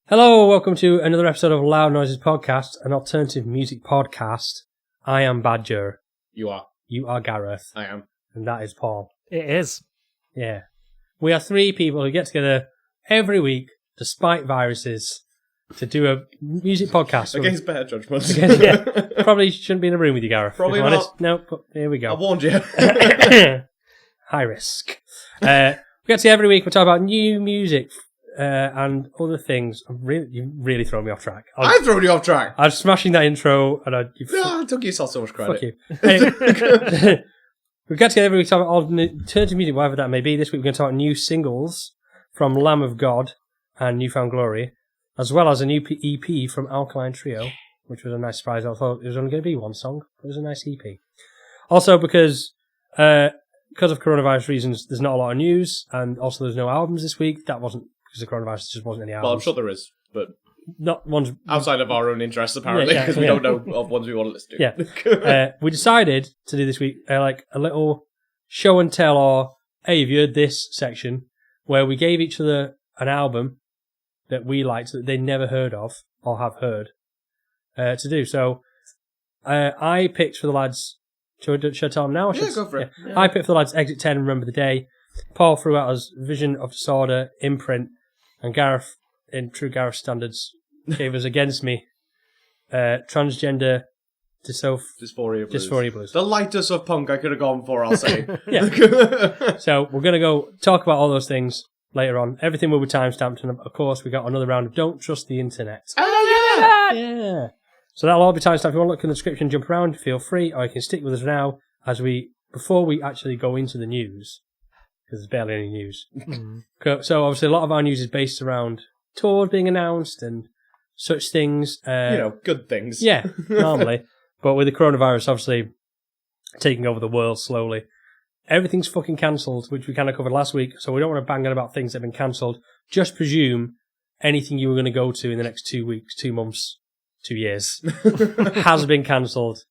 Hello, welcome to another episode of Loud Noises Podcast, an alternative music podcast. I am Badger. You are. You are Gareth. I am. And that is Paul. It is. Yeah. We are three people who get together every week, despite viruses, to do a music podcast. Against better judgment. Yeah. Probably shouldn't be in a room with you, Gareth. Probably not. No, but here we go. I warned you. High risk. We get together every week, we talk about new music and other things. You've really thrown me off track. I've thrown you off track. I was smashing that intro, and I took yourself so much credit. Fuck you. Anyway, we get together every week to talk about alternative music, whatever that may be. This week we're going to talk about new singles from Lamb of God and Newfound Glory, as well as a new EP from Alkaline Trio, which was a nice surprise. I thought it was only going to be one song, but it was a nice EP. Also, because of coronavirus reasons, there's not a lot of news, and also there's no albums this week. That wasn't because of coronavirus, there just wasn't any albums. Well, I'm sure there is, but not ones outside of our own interests, apparently, because we don't know of ones we want to listen to. Yeah. We decided to do this week like a little show and tell, or hey, have you heard this section, where we gave each other an album that we liked that they never heard of or have heard to do. So I picked for the lads. Should I tell them now? Yeah, go for it. Yeah. I picked for the lads Exit 10 and Remember the Day. Paul threw out as Vision of Disorder, Imprint, and Gareth, in true Gareth standards, gave us Against Me, Transgender, Dysphoria Blues. The lightest of punk I could have gone for, I'll say. Yeah. So we're going to go talk about all those things later on. Everything will be timestamped, and of course we got another round of Don't Trust the Internet. Oh, Yeah. So that'll all be timestamped. If you want to look in the description, jump around, feel free, or you can stick with us now before we actually go into the news, because there's barely any news. So obviously a lot of our news is based around tours being announced and such things. Good things. Yeah, normally. But with the coronavirus obviously taking over the world slowly, everything's fucking cancelled, which we kind of covered last week, so we don't want to bang on about things that have been cancelled. Just presume anything you were going to go to in the next 2 weeks, 2 months, 2 years has been cancelled.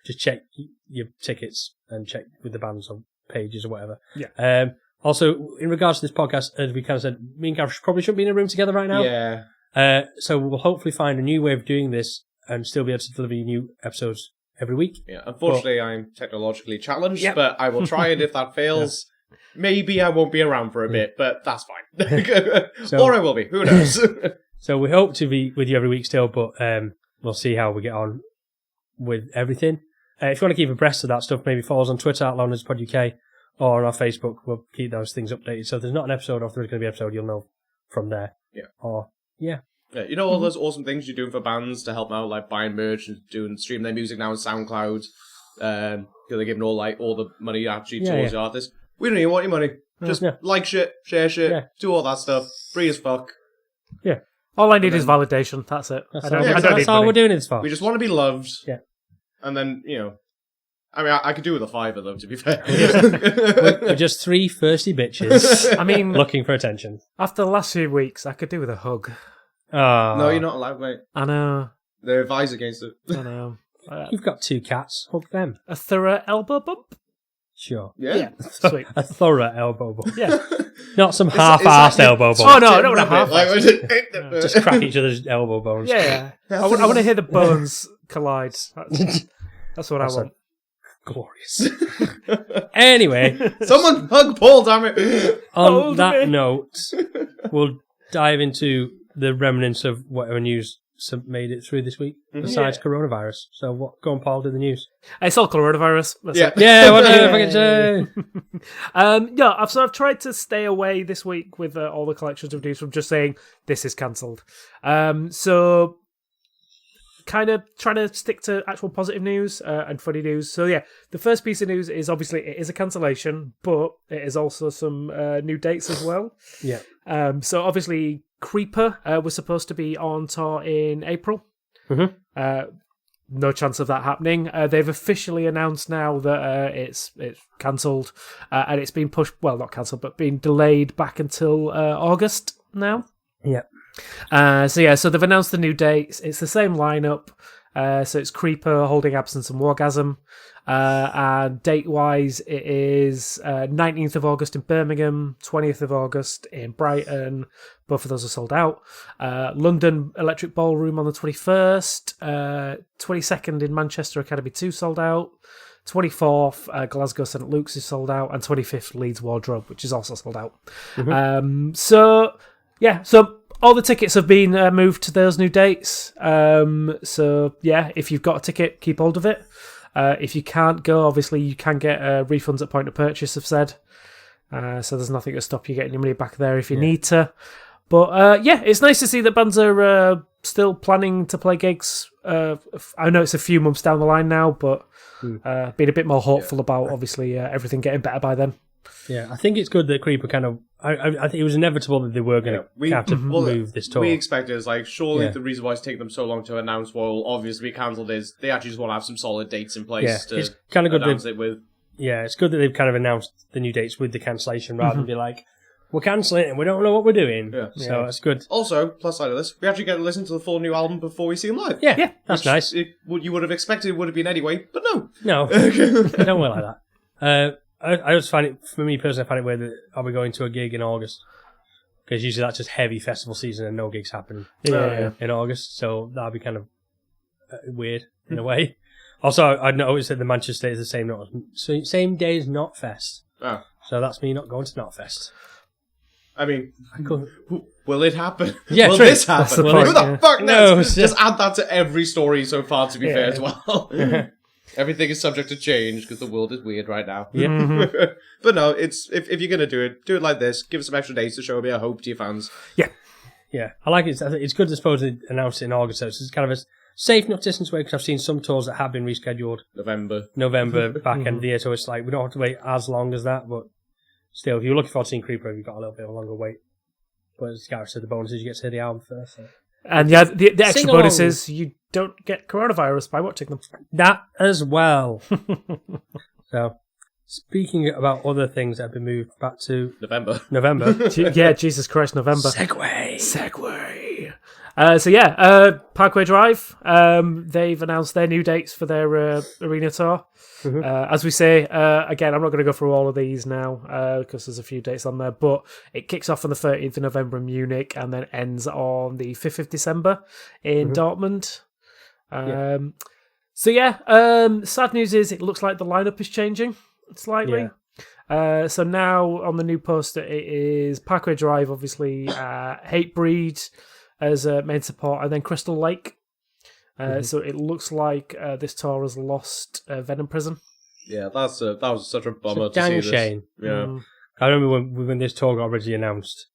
Just check your tickets and check with the bands on pages or whatever. Yeah. Also, in regards to this podcast, as we kind of said, me and Gareth probably shouldn't be in a room together right now. Yeah. So we'll hopefully find a new way of doing this and still be able to deliver you new episodes every week. Yeah. Unfortunately, I'm technologically challenged, but I will try it. If that fails, maybe I won't be around for a bit, but that's fine. Or I will be. Who knows? So we hope to be with you every week still, but we'll see how we get on with everything. If you want to keep abreast of that stuff, maybe follow us on Twitter at LoudNoisesPodUK or on our Facebook. We'll keep those things updated. So if there's not an episode or if there's going to be an episode, you'll know from there. Yeah. Yeah, you know all those awesome things you're doing for bands to help them out, like buying merch and streaming their music now on SoundCloud. Because they're giving all the money actually towards the artists. We don't even want your money. Just like shit, share shit, do all that stuff. Free as fuck. Yeah. All I need is validation. That's it. That's all we're doing this for. We just want to be loved. Yeah. And then, I mean, I could do with a fiver, though, to be fair. We're just three thirsty bitches. I mean, looking for attention. After the last few weeks, I could do with a hug. No, you're not allowed, mate. I know. They're advised against it. I know. You've got 2 cats. Hug them. A thorough elbow bump? Sure. Yeah. Sweet. A thorough elbow bump. Yeah. Not some half-assed elbow bump. Oh, no, I don't want to half-assed. Just crack each other's elbow bones. Yeah. I want to hear the bones collide. That's what I want. Glorious. Anyway. Someone hug Paul, damn it. On that note, we'll dive into the remnants of whatever news made it through this week, besides coronavirus. So go on, Paul, do the news. It's all coronavirus. What do you fucking say? So I've tried to stay away this week with all the collections of news from just saying this is cancelled. So kind of trying to stick to actual positive news and funny news. So yeah, the first piece of news is obviously it is a cancellation, but it is also some new dates as well. Yeah. So obviously Creeper was supposed to be on tour in April. Mm-hmm. No chance of that happening. They've officially announced now that it's cancelled and it's been pushed. Well, not cancelled, but been delayed back until August now. Yeah. So they've announced the new dates. It's the same lineup. So it's Creeper, Holding Absence and Wargasm. And date-wise, it is 19th of August in Birmingham, 20th of August in Brighton, Both of those are sold out. London Electric Ballroom on the 21st. 22nd in Manchester Academy 2 sold out. 24th, Glasgow St Luke's is sold out. And 25th, Leeds Wardrobe, which is also sold out. So all the tickets have been moved to those new dates. If you've got a ticket, keep hold of it. If you can't go, obviously you can get refunds at point of purchase, I've said. So there's nothing to stop you getting your money back there if you need to. But it's nice to see that bands are still planning to play gigs. I know it's a few months down the line now, but being a bit more hopeful about, obviously, everything getting better by then. Yeah, I think it's good that Creep are kind of... I think it was inevitable that they were going to have to move this tour. We expected, surely the reason why it's taken them so long to announce what will obviously be cancelled is they actually just want to have some solid dates in place to it's kind of good announce it with. Yeah, it's good that they've kind of announced the new dates with the cancellation rather than be like, we're cancelling it and we don't know what we're doing. Yeah. So it's good. Also, plus side of this, we actually get to listen to the full new album before we see them live. Yeah, that's nice. What you would have expected it would have been anyway, but no. No, don't work like that. I just find it, for me personally, I find it weird that I'll be going to a gig in August. Because usually that's just heavy festival season and no gigs happen in August. So that'll be kind of weird in a way. Also, I noticed that the Manchester is the same day as Knotfest. Oh. So that's me not going to Knotfest. I mean, will it happen? Yeah, will true. this happen? Who the fuck knows? Just add that to every story so far, to be fair, as well. Everything is subject to change because the world is weird right now. Yeah. But no, it's if you're going to do it like this. Give us some extra days to show a bit of hope to your fans. Yeah. Yeah. I like it. It's good to suppose they announced it in August, so it's kind of a safe enough distance away because I've seen some tours that have been rescheduled. November, back end of the year, so it's like we don't have to wait as long as that, but still, if you're looking forward to seeing Creeper, you've got a little bit of a longer wait. But as Gareth said, the bonus is you get to hear the album first. So. And the extra bonus is you don't get coronavirus by watching them. That as well. So, speaking about other things that have been moved back to November. Yeah, Jesus Christ, November. Segway. Parkway Drive. They've announced their new dates for their arena tour. As we say, again, I'm not going to go through all of these now because there's a few dates on there, but it kicks off on the 13th of November in Munich and then ends on the 5th of December in Dortmund. Sad news is it looks like the lineup is changing slightly. So now on the new poster it is Parkway Drive, obviously, Hatebreed as main support, and then Crystal Lake. So it looks like this tour has lost Venom Prison. Yeah, that was such a bummer to see this. Shame. Yeah. I remember when this tour got originally announced,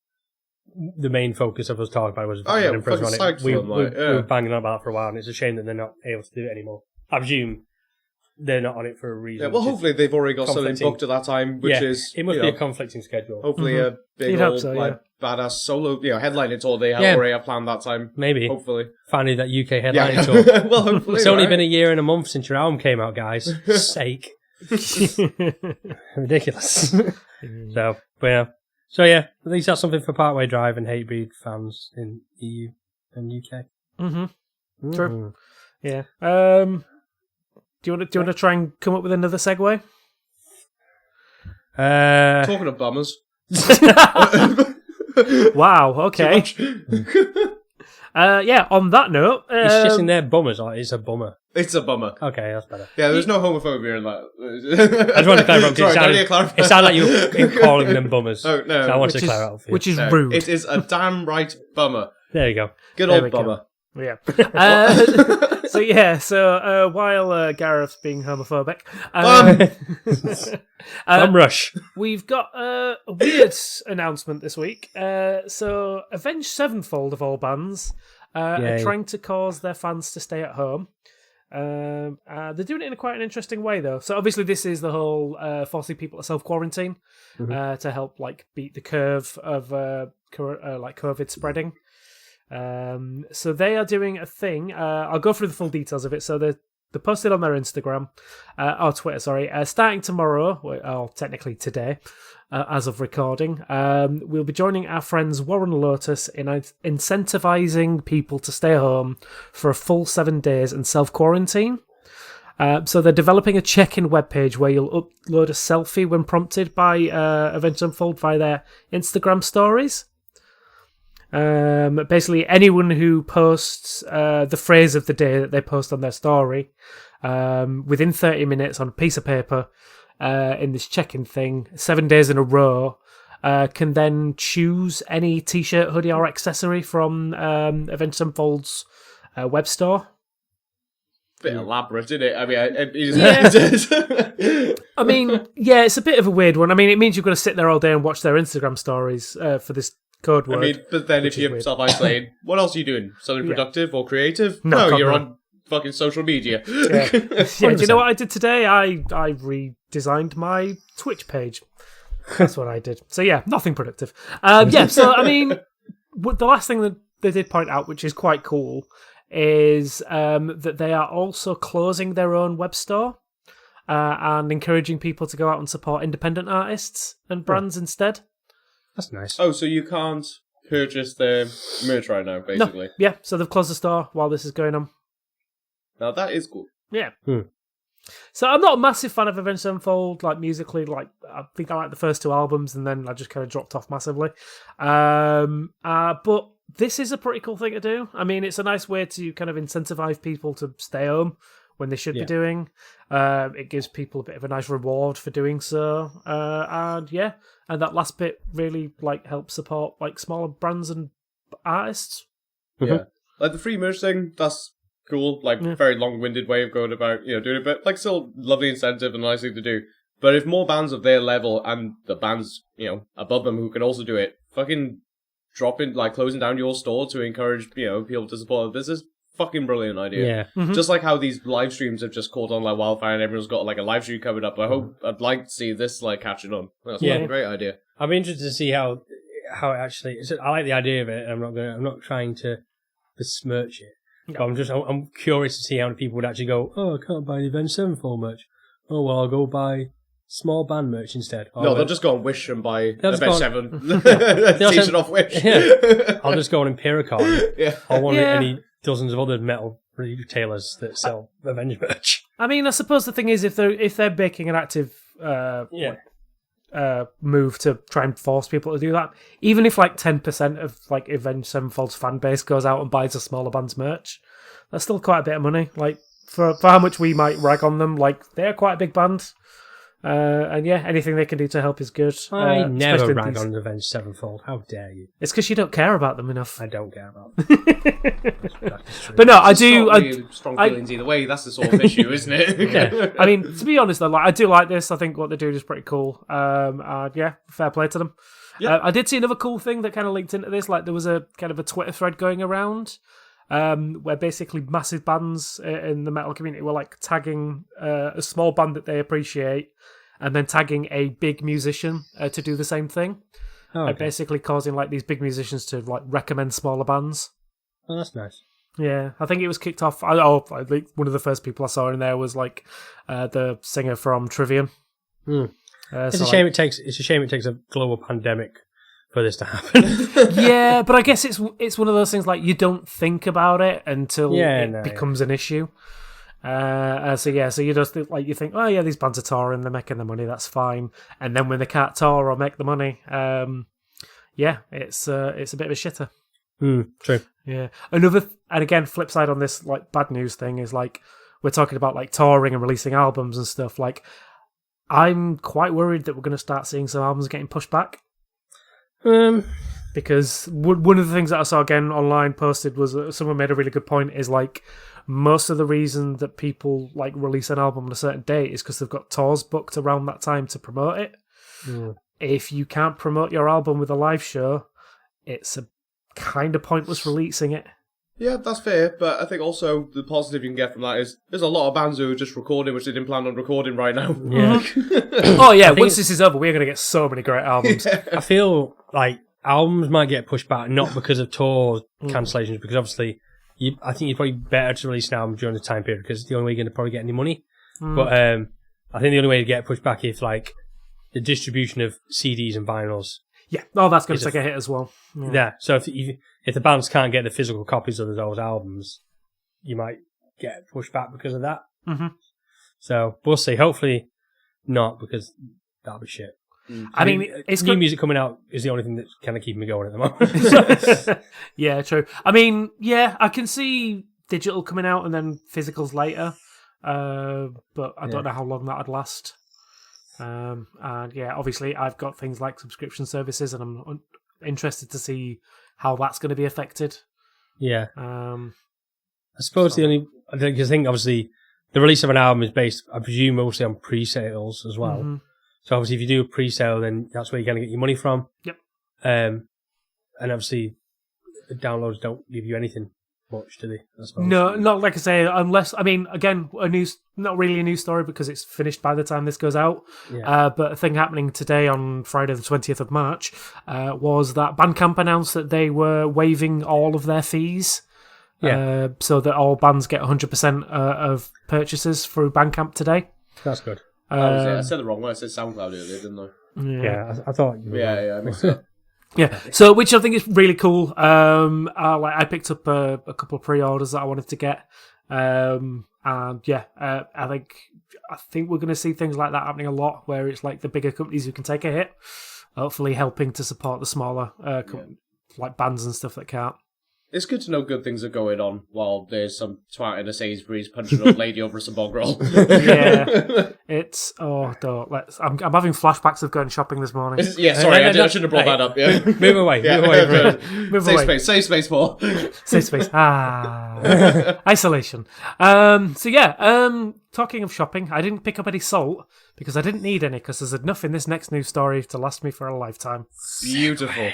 the main focus of us talking about it was Venom Prison on it. We were banging on about it for a while, and it's a shame that they're not able to do it anymore. I presume they're not on it for a reason. Yeah, well, hopefully they've already got something booked at that time, which is... it must be a conflicting schedule. Hopefully a big old, badass solo, headlining tour they already have planned that time. Maybe. Hopefully. Finally, that UK headlining tour. Well, hopefully. It's only been a year and a month since your album came out, guys. Sake. Ridiculous. So, at least that's something for Parkway Drive and Hatebreed fans in EU and UK. True. Yeah. Do you want to try and come up with another segue? Talking of bummers. Wow. Okay. On that note, it's just in there bummers, or it's a bummer. It's a bummer. Okay, that's better. Yeah, there's no homophobia in that. I just want to clarify. It sounded like you were calling them bummers. Oh no, so I want to clear it up for you. Which is rude. It is a damn right bummer. There you go. Good old bummer. Yeah. While Gareth's being homophobic, Rush. We've got a weird announcement this week. Avenged Sevenfold, of all bands, are trying to cause their fans to stay at home. They're doing it in quite an interesting way, though. So obviously, this is the whole forcing people to self-quarantine to help beat the curve of COVID spreading. So they are doing a thing. I'll go through the full details of it. So they're posted on their Instagram, Twitter, sorry. Starting tomorrow, or technically today, as of recording, we'll be joining our friends Warren Lotus in incentivizing people to stay home for a full 7 days and self-quarantine. So they're developing a check-in webpage where you'll upload a selfie when prompted by Avenged Sevenfold via their Instagram stories. Basically, anyone who posts the phrase of the day that they post on their story within 30 minutes on a piece of paper in this check-in thing, 7 days in a row, can then choose any t-shirt, hoodie, or accessory from Avenged Sevenfold's web store. Bit elaborate, isn't it? I mean, I mean, yeah, it's a bit of a weird one. I mean, it means you've got to sit there all day and watch their Instagram stories for this code word. I mean, but then if you're self-isolating, what else are you doing? Something productive or creative? No, you're on fucking social media. Yeah. Do you know what I did today? I redesigned my Twitch page. That's what I did. So yeah, nothing productive. So I mean, the last thing that they did point out, which is quite cool, is that they are also closing their own web store and encouraging people to go out and support independent artists and brands instead. That's nice. Oh, so you can't purchase their merch right now, basically? No. Yeah, so they've closed the store while this is going on. Now that is cool. Yeah. So I'm not a massive fan of Avenged Sevenfold, like musically. Like I think I like the first 2 albums, and then I just kind of dropped off massively. But this is a pretty cool thing to do. I mean, it's a nice way to kind of incentivize people to stay home when they should be doing. It gives people a bit of a nice reward for doing so. And that last bit really like helps support like smaller brands and artists. Yeah, like the free merch thing. That's cool. Like very long-winded way of going about doing it, but like still lovely incentive and nice thing to do. But if more bands of their level and the bands above them who can also do it, fucking dropping like closing down your store to encourage people to support the business. Fucking brilliant idea. Yeah. Just like how these live streams have just caught on like wildfire and everyone's got like a live stream coming up. I'd like to see this like catching on. That's a great idea. I'm interested to see how it actually. I like the idea of it. I'm not trying to besmirch it. No. But I'm curious to see how many people would actually go, oh, I can't buy the Avenged Sevenfold merch. Oh well, I'll go buy small band merch instead. No, they'll just go on Wish and buy Avenged Seven t-shirt off Wish. Yeah. I'll just go on Empiricon or one of any dozens of other metal retailers that sell Avenged merch. I mean, I suppose the thing is, if they're making an active move to try and force people to do that, even if like 10% of like Avenged Sevenfold's fan base goes out and buys a smaller band's merch, that's still quite a bit of money. Like for how much we might rag on them, like they're quite a big band. And anything they can do to help is good. I never rag on Avenged Sevenfold. How dare you? It's because you don't care about them enough. I don't care about them. That's but no, I do. Strong feelings either way. That's the sort of issue, isn't it? Yeah. I mean, to be honest, though, I do like this. I think what they're doing is pretty cool. Fair play to them. Yep. I did see another cool thing that kind of linked into this. Like there was a kind of a Twitter thread going around. Where basically massive bands in the metal community were like tagging a small band that they appreciate and then tagging a big musician to do the same thing. Basically causing like these big musicians to like recommend smaller bands. Oh, that's nice. Yeah, I think it was kicked off. I think one of the first people I saw in there was like the singer from Trivium. It's a shame it takes a global pandemic for this to happen. Yeah, but I guess it's one of those things like you don't think about it until it becomes an issue. So you just you think, oh yeah, these bands are touring, they're making the money, that's fine. And then when they can't tour or make the money, it's a bit of a shitter. True. Yeah. And again, flip side on this like bad news thing is like we're talking about like touring and releasing albums and stuff. Like I'm quite worried that we're going to start seeing some albums getting pushed back. Because one of the things that I saw again online posted was someone made a really good point is like most of the reason that people like release an album on a certain date is because they've got tours booked around that time to promote it. If you can't promote your album with a live show, it's a kind of pointless releasing it. Yeah, that's fair, but I think also the positive you can get from that is there's a lot of bands who are just recording which they didn't plan on recording right now. Yeah. Oh yeah, once this is over, we're going to get so many great albums. Yeah. I feel like albums might get pushed back, not because of tour cancellations, because obviously I think it's probably better to release an album during the time period because it's the only way you're going to probably get any money. But I think the only way to get pushed back is like the distribution of CDs and vinyls. Yeah, that's going to take a hit as well. Yeah, so if the bands can't get the physical copies of those albums, you might get pushed back because of that. So we'll see. Hopefully not, because that'll be shit. I mean, it's new music coming out is the only thing that's kind of keeping me going at the moment. Yeah, true. I mean, yeah, I can see digital coming out and then physicals later, but I don't know how long that'd last. And yeah, obviously, I've got things like subscription services, and I'm interested to see how that's going to be affected. Yeah. I suppose I think obviously the release of an album is based, I presume, mostly on pre-sales as well. Mm-hmm. So obviously, if you do a pre-sale, then that's where you're going to get your money from. Yep. And obviously, the downloads don't give you anything much, do they? I suppose. No, not like I say, unless, I mean, again, not really a news story because it's finished by the time this goes out. Yeah. But a thing happening today on Friday the 20th of March was that Bandcamp announced that they were waiving all of their fees. Yeah. So that all bands get 100% of purchases through Bandcamp today. That's good. I said the wrong one. I said SoundCloud earlier, didn't I? Yeah, I thought you were. Yeah, I mixed it up. Yeah, so which I think is really cool. I picked up a couple of pre-orders that I wanted to get, and yeah, I think we're going to see things like that happening a lot, where it's like the bigger companies who can take a hit, hopefully helping to support the smaller like bands and stuff that can't. It's good to know good things are going on while there's some twat in a Sainsbury's punching an old lady over some bog roll. Yeah, it's I'm having flashbacks of going shopping this morning. Yeah, sorry, I shouldn't have brought that up. Yeah, move away. Save space more. Save space. Isolation. So yeah, talking of shopping, I didn't pick up any salt because I didn't need any because there's enough in this next news story to last me for a lifetime. Beautiful.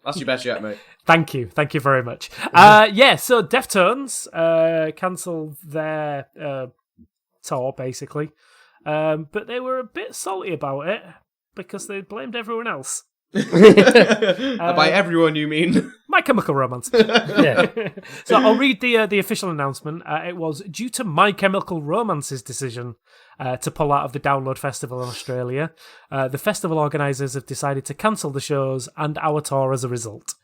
That's your best yet, mate. Thank you very much. So Deftones cancelled their tour, basically. But they were a bit salty about it because they blamed everyone else. By everyone, you mean? My Chemical Romance. Yeah. So I'll read the official announcement. It was due to My Chemical Romance's decision to pull out of the Download Festival in Australia. The festival organisers have decided to cancel the shows and our tour as a result.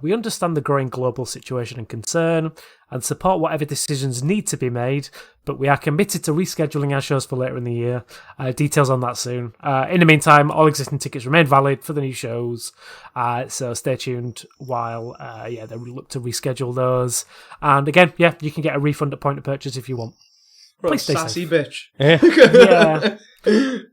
We understand the growing global situation and concern and support whatever decisions need to be made, but we are committed to rescheduling our shows for later in the year. Details on that soon. In the meantime, all existing tickets remain valid for the new shows, so stay tuned while they look to reschedule those. And again, you can get a refund at point of purchase if you want. Please stay sassy safe. Bitch. Yeah.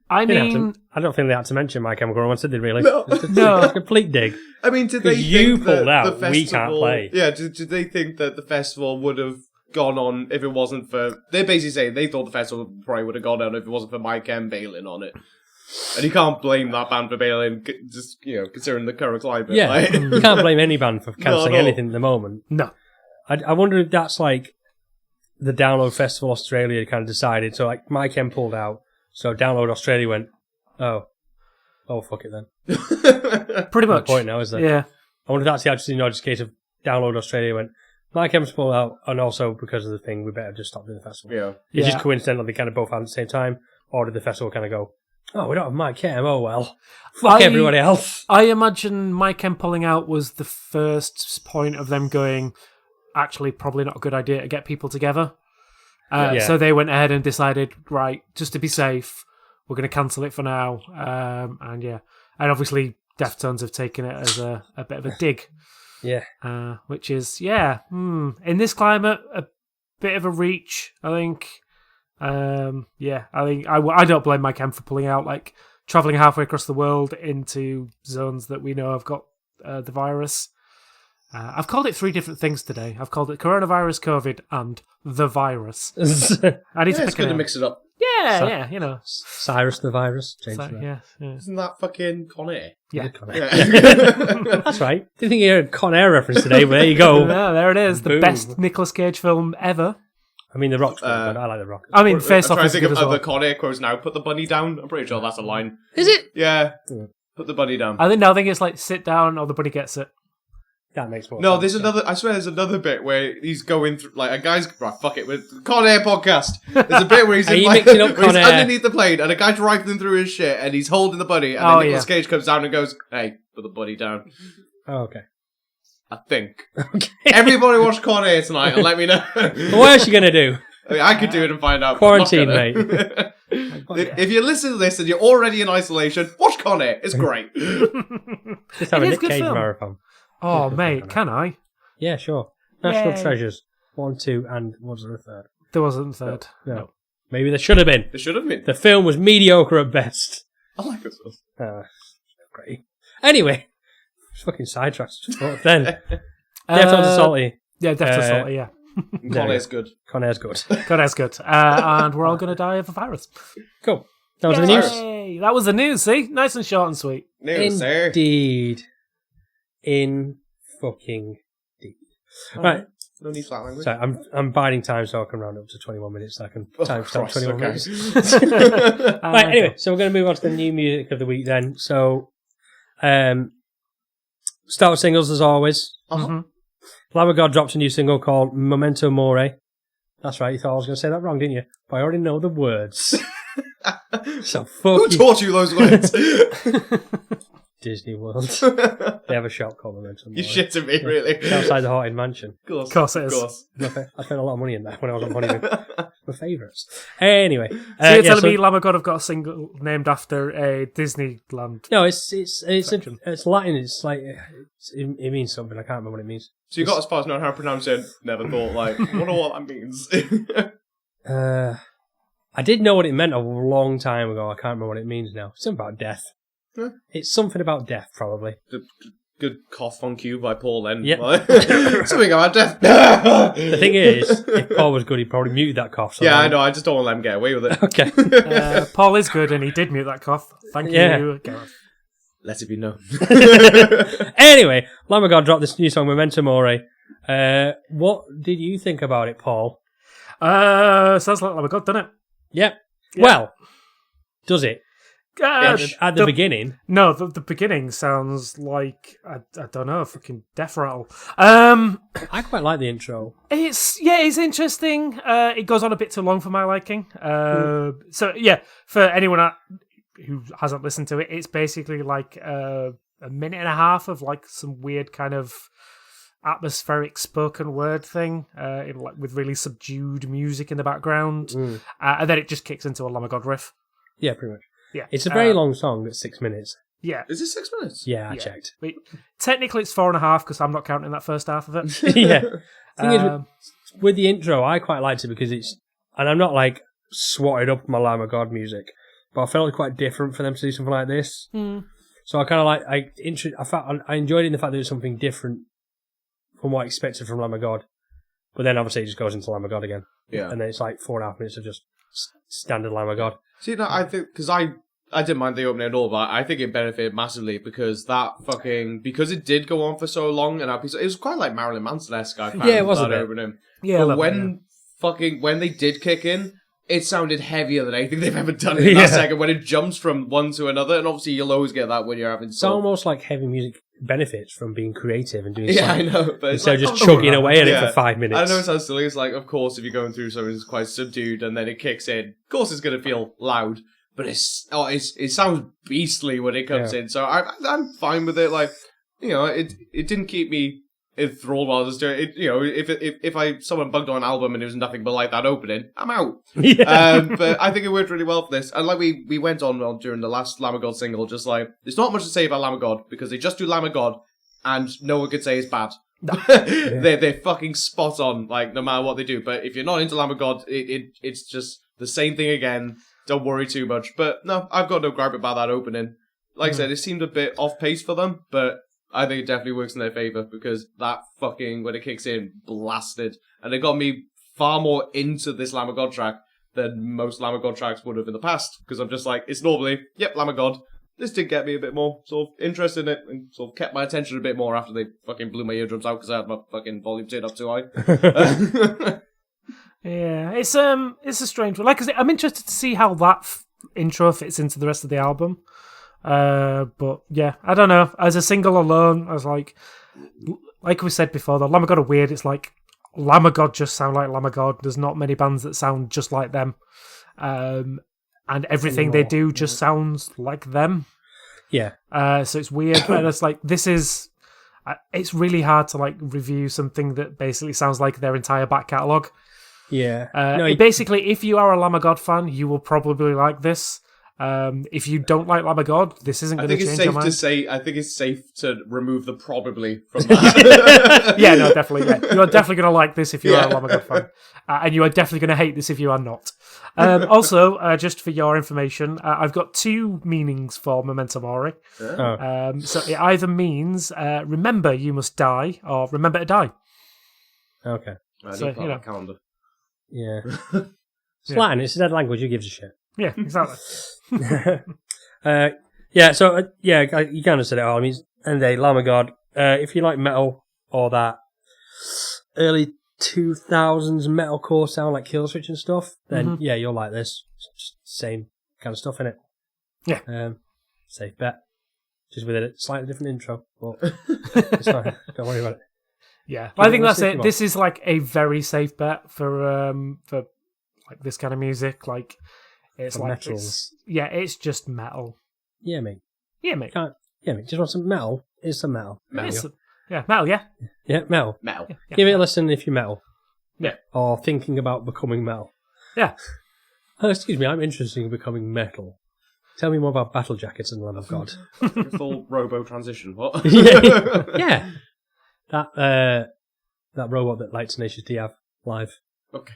I mean, I don't think they had to mention My Chemical Romance, did they really? No. It's a complete dig. I mean, did they think you pulled that out, the festival, we can't play. Yeah, did they think that the festival would have gone on if it wasn't for... They're basically saying they thought the festival probably would have gone on if it wasn't for My Chem bailing on it. And you can't blame that band for bailing, just, considering the current climate. Yeah, like. You can't blame any band for cancelling anything at the moment. No. I wonder if that's like the Download Festival Australia kind of decided. So like My Chem pulled out, so Download Australia went, oh fuck it then. Pretty much. The point now, is there? Yeah. I wonder if that's actually just a case of Download Australia went, My Chem's pulled out, and also because of the thing, we better just stop doing the festival. Yeah. It's just coincidental they kind of both had at the same time, or did the festival kind of go, oh, we don't have My Chem, oh well. Fuck everybody else. I imagine My Chem pulling out was the first point of them going, actually probably not a good idea to get people together. So they went ahead and decided, right, just to be safe, we're going to cancel it for now. And obviously Deftones have taken it as a bit of a dig. Yeah. Which is, in this climate, a bit of a reach, I think. I think I don't blame My Chem for pulling out, like travelling halfway across the world into zones that we know have got the virus. I've called it 3 different things today. I've called it coronavirus, COVID, and the virus. I need to pick it's good to mix it up. Yeah, Cyrus the virus. Yeah. Isn't that fucking Con Air? Yeah. That's right. Didn't think you heard a Con Air reference today, but there you go. No, there it is. The best Nicolas Cage film ever. I mean, The Rock's good, but I like The Rock. I mean, Face Off is good as well. I'm trying to think of other Con Air quotes now. Put the bunny down. I'm pretty sure that's a line. Is it? Yeah. Put the bunny down. I think it's like sit down or the bunny gets it. That makes more sense. There's another. I swear, there's another bit where he's going through, like, a guy's. Right, fuck it, with Con Air podcast. There's a bit where he's in, like, where he's underneath the plane, and a guy's rifling through his shit, and he's holding the bunny, and then Nicolas Cage comes down and goes, "Hey, put the bunny down." Oh, okay. I think. Okay. Everybody watch Con Air tonight, and let me know. What else are you gonna do? I mean, I could do it and find out. Quarantine, mate. If you listen to this and you're already in isolation, watch Con Air. It's great. Just have a Nick Cage marathon. Oh, mate, can I? Yeah, sure. National Treasures. 1, 2, and was there a third? There wasn't a third. No. Maybe there should have been. There should have been. The film was mediocre at best. I like this one. Great. Anyway, fucking sidetracked. Then, Deftones are salty. Yeah, Deftones are salty, yeah. Con Air's good. Con Air's good. Con Air's good. And we're all going to die of a virus. Cool. That was the news. That was the news, see? Nice and short and sweet. News, sir. Indeed. In fucking deed. Right. No need flat language. So I'm biding time so I can round up to 21 minutes. So I can time stop 21 minutes. Right, anyway, so we're going to move on to the new music of the week then. So, start with singles as always. Mm-hmm. Lamb of God drops a new single called Momento, Mori. That's right, you thought I was going to say that wrong, didn't you? But I already know the words. So fuck Who taught you those words? Disney World. They have a shop called Momento, Mori. You shitting me, really? It's outside the Haunted Mansion. Of course it is. Of course. I spent a lot of money in that when I was on honeymoon. My favourites. Anyway. So you're telling me Lamb of God have got a single named after a Disneyland? No, it's Latin. It's like, it means something. I can't remember what it means. So you got as far as knowing how to pronounce it, never thought, like, wonder what that means. I did know what it meant a long time ago. I can't remember what it means now. Something about death. Huh? It's something about death, probably. Good cough on cue by Paul then. Yep. Something about death. The thing is, if Paul was good, he'd probably mute that cough. Yeah, I know. I just don't want to let him get away with it. Okay. Paul is good and he did mute that cough. Thank you, Gareth. Let it be known. Anyway, Lamb of God dropped this new song, Memento Mori. What did you think about it, Paul? Sounds like Lamb of God, doesn't it? Yep. Yeah. Well, does it? At the beginning? No, the beginning sounds like, I don't know, fucking death rattle. I quite like the intro. It's interesting. It goes on a bit too long for my liking. So, yeah, for anyone who hasn't listened to it, it's basically like a minute and a half of like some weird kind of atmospheric spoken word thing, with really subdued music in the background. And then it just kicks into a Lamb of God riff. Yeah, pretty much. Yeah, it's a very long song. It's 6 minutes. Yeah, is it 6 minutes? Yeah, I checked. Technically, it's 4.5 because I'm not counting that first half of it. Yeah. Thing is, with the intro, I quite liked it because and I'm not like swatted up my Lamb of God music, but I felt it was quite different for them to do something like this. So I kind of I enjoyed it in the fact that it was something different from what I expected from Lamb of God. But then obviously it just goes into Lamb of God again. Yeah, and then it's like 4.5 minutes of just standard Lamb of God. See, no, I think because I didn't mind the opening at all, but I think it benefited massively because because it did go on for so long, and it was quite like Marilyn Manson-esque. I found it was a bit. Opening. Yeah, but when they did kick in, it sounded heavier than anything they've ever done in that second. When it jumps from one to another, and obviously you'll always get that when you're having. It's almost like heavy music benefits from being creative and doing. Yeah, I know, but instead of just chugging away at it for 5 minutes. I know it sounds silly. It's like, of course, if you're going through something that's quite subdued and then it kicks in, of course it's going to feel loud. But it sounds beastly when it comes in. So I'm fine with it. Like, you know, it didn't keep me enthralled while I was doing it. You know, if someone bugged on an album and it was nothing but like that opening, I'm out. Yeah. But I think it worked really well for this. And like we went on during the last Lamb of God single, just like, there's not much to say about Lamb of God because they just do Lamb of God and no one could say it's bad. They're fucking spot on, like, no matter what they do. But if you're not into Lamb of God, it's just the same thing again. Don't worry too much. But no, I've got no gripe about that opening. Like I said, it seemed a bit off pace for them, but I think it definitely works in their favour because that fucking, when it kicks in, blasted. And it got me far more into this Lamb of God track than most Lamb of God tracks would have in the past. Because I'm just like, it's normally, yep, Lamb of God. This did get me a bit more sort of interested in it and sort of kept my attention a bit more after they fucking blew my eardrums out because I had my fucking volume turned up too high. Yeah, it's a strange one. Like I said, I'm interested to see how that intro fits into the rest of the album. But yeah, I don't know. As a single alone, I was like we said before, the Lamb of God are weird. It's like Lamb of God just sound like Lamb of God. There's not many bands that sound just like them. And everything they do just sounds like them. Yeah. So it's weird. And it's like, it's really hard to like review something that basically sounds like their entire back catalogue. Yeah. Basically, if you are a Lamb of God fan, you will probably like this. If you don't like Lamb of God, this isn't going to change your mind. I think it's safe to remove the probably from that. Yeah, no, definitely. Yeah. You are definitely going to like this if you are a Lamb of God fan. And you are definitely going to hate this if you are not. Also, just for your information, I've got 2 meanings for Memento Mori. Oh. So it either means remember you must die, or remember to die. Okay. So, calendar. Yeah. It's Latin. It's a dead language. Who gives a shit? Yeah, exactly. You kind of said it all. I mean, end of the day, Lamb of God. If you like metal or that early 2000s metalcore sound like Killswitch and stuff, then you'll like this. It's just same kind of stuff in it. Yeah. Safe bet. Just with a slightly different intro, but it's fine. Don't worry about it. Yeah, I think that's it. This is like a very safe bet for like this kind of music. Like it's like it's just metal. Yeah, mate. Yeah, mate. Just want some metal. It's some metal. Metal. Yeah, metal. Metal. Yeah. Give it a listen if you're metal. Yeah. Or thinking about becoming metal. Yeah. Oh, excuse me, I'm interested in becoming metal. Tell me more about battle jackets and Lamb of God. Full robo transition. What? Yeah. That robot that Light Tenacious D have live. Okay.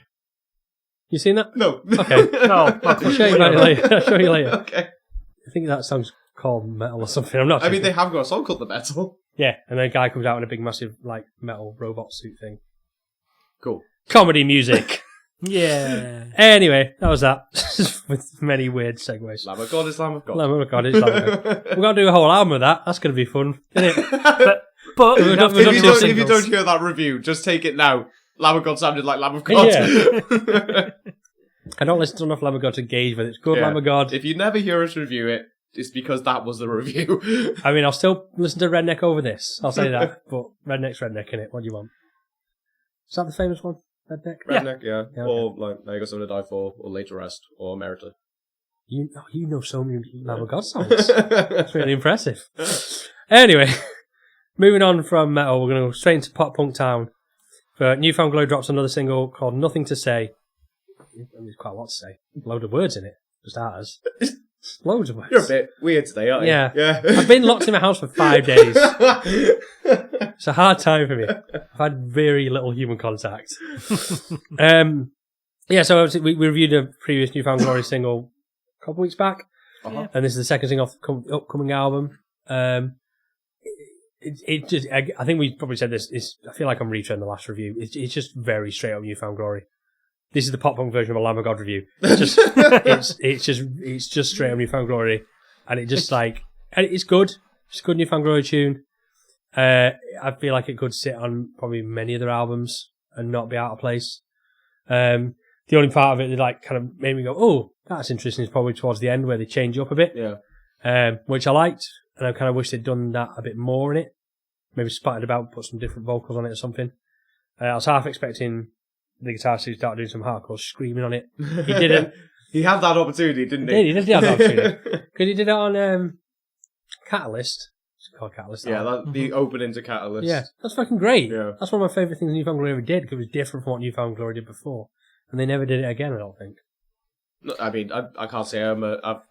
You seen that? No. Okay. No. I'll show you later. I'll show you later. Okay. I think that song's called Metal or something. I'm not sure. I mean, they have got a song called The Metal. Yeah, and then a guy comes out in a big, massive, like, metal robot suit thing. Cool. Comedy music. Yeah. Anyway, that was that. With many weird segues. Lamb of God is Lamb of God. Lamb of God is Lamb of God. We're going to do a whole album of that. That's going to be fun, isn't it? But if you don't hear that review, just take it now. Lamb of God sounded like Lamb of God. Yeah. I don't listen to enough Lamb of God to gauge whether it's good Lamb of God. If you never hear us review it, it's because that was the review. I mean, I'll still listen to Redneck over this. I'll say that. But Redneck's Redneck, innit? What do you want? Is that the famous one? Redneck? Redneck, yeah. Okay. Or, like, Now You Got Something to Die For, or Later Rest, or Merita. You know so many Lamb of God songs. That's really impressive. Anyway, moving on from metal, we're going to go straight into pop punk town. New Found Glory drops another single called Nothing to Say. There's quite a lot to say. A load of words in it, for starters. Loads of words. You're a bit weird today, aren't you? Yeah. I've been locked in my house for 5 days. It's a hard time for me. I've had very little human contact. So obviously we reviewed a previous New Found Glory single a couple of weeks back. Uh-huh. And this is the second single off the upcoming album. I think we probably said this. I feel like I'm retreading the last review. It's just very straight up New Found Glory. This is the pop punk version of a Lamb of God review. It's just straight up New Found Glory, and it's good. It's a good New Found Glory tune. I feel like it could sit on probably many other albums and not be out of place. The only part of it that kind of made me go, "Oh, that's interesting," is probably towards the end where they change up a bit. Yeah. Which I liked, and I kind of wish they'd done that a bit more in it. Maybe spotted about, put some different vocals on it or something. I was half expecting the guitarist to start doing some hardcore screaming on it. He didn't. He had that opportunity, didn't he? He did have that opportunity. Because he did it on Catalyst. It's called Catalyst. Yeah, the opening to Catalyst. Yeah, that's fucking great. Yeah. That's one of my favourite things New Found Glory ever did, because it was different from what New Found Glory did before. And they never did it again, I don't think. I mean, I can't say I'm a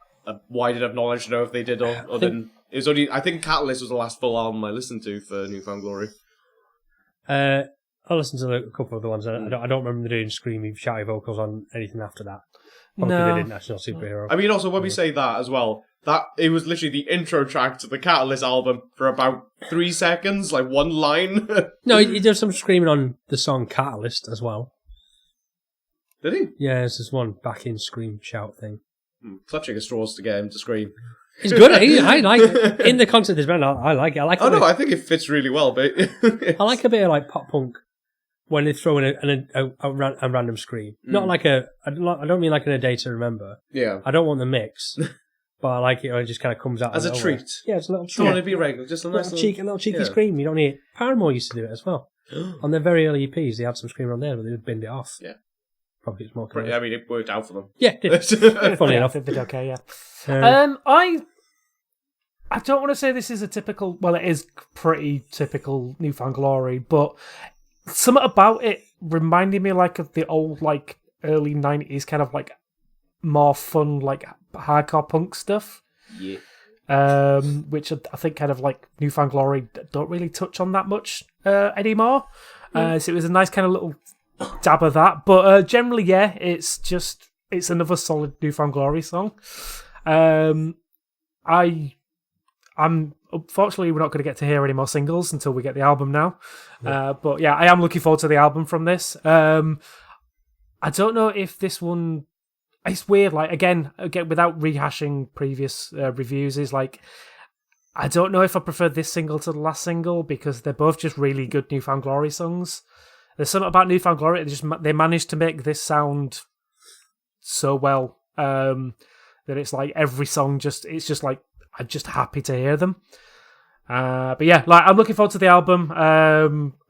wide enough knowledge to know if they did or didn't. It was only, I think Catalyst was the last full album I listened to for New Found Glory. I listened to a couple of the ones. I don't remember them doing screamy, shouty vocals on anything after that. Probably No. they did National Superhero. I mean, also, when we say that as well, that it was literally the intro track to the Catalyst album for about 3 seconds, like one line. No, he does some screaming on the song Catalyst as well. Did he? Yeah, there's this one backing scream shout thing. Clutching at straws to get him to scream. It's good. I like it. In the concept of this band, I like it. I think it fits really well, but I like a bit of like pop punk when they throw in a random scream. Not like I don't mean like in A Day to Remember. Yeah. I don't want the mix, but I like it when it just kind of comes out as a treat. Yeah, it's a little treat. Don't want to be regular, just a nice little cheeky scream. You don't need it. Paramore used to do it as well. On their very early EPs, they had some screaming on there, but they would binned it off. Yeah. Probably it's more. I mean, it worked out for them. Yeah, it did. Funny enough. They did okay, yeah. I don't want to say this is a typical... Well, it is pretty typical New Found Glory, but something about it reminding me like of the old like early 90s kind of like more fun like hardcore punk stuff. Yeah. Which I think kind of like New Found Glory don't really touch on that much anymore. So it was a nice kind of little dab of that. But generally, yeah, it's another solid New Found Glory song. I'm unfortunately, we're not going to get to hear any more singles until we get the album now. Yeah. But yeah, I am looking forward to the album from this. I don't know if this one. It's weird. Like again, without rehashing previous reviews, is like I don't know if I prefer this single to the last single because they're both just really good New Found Glory songs. There's something about New Found Glory. They managed to make this sound so well that it's like every song it's just like I'm just happy to hear them. But yeah, like I'm looking forward to the album.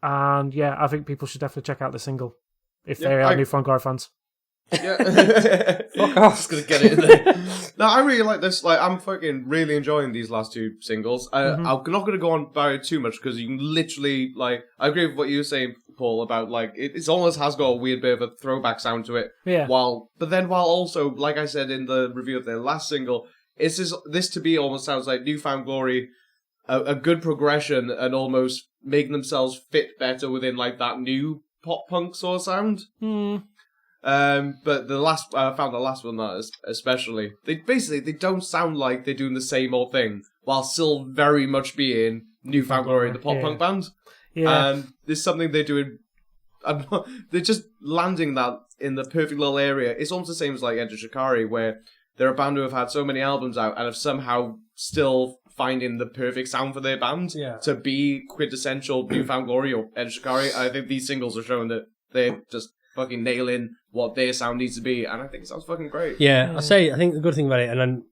And yeah, I think people should definitely check out the single if they are New Found Glory fans. Yeah. Fuck off. Just gonna get it in there. No, I really like this. Like, I'm fucking really enjoying these last two singles. I'm not gonna go on about it too much because you can literally, like, I agree with what you were saying, Paul, about, like, it almost has got a weird bit of a throwback sound to it. Yeah. While also, like I said in the review of their last single, this to me almost sounds like New Found Glory, a good progression and almost making themselves fit better within, like, that new pop punk sort of sound. But I found the last one that especially they don't sound like they're doing the same old thing while still very much being New Found Glory, the pop punk band. Yeah, and there's something they're doing. They're just landing that in the perfect little area. It's almost the same as like Enter Shikari, where they're a band who have had so many albums out and have somehow still finding the perfect sound for their band to be quintessential New Found Glory or Enter Shikari. I think these singles are showing that they're just fucking nailing what their sound needs to be, and I think it sounds fucking great. Yeah, I think the good thing about it, and then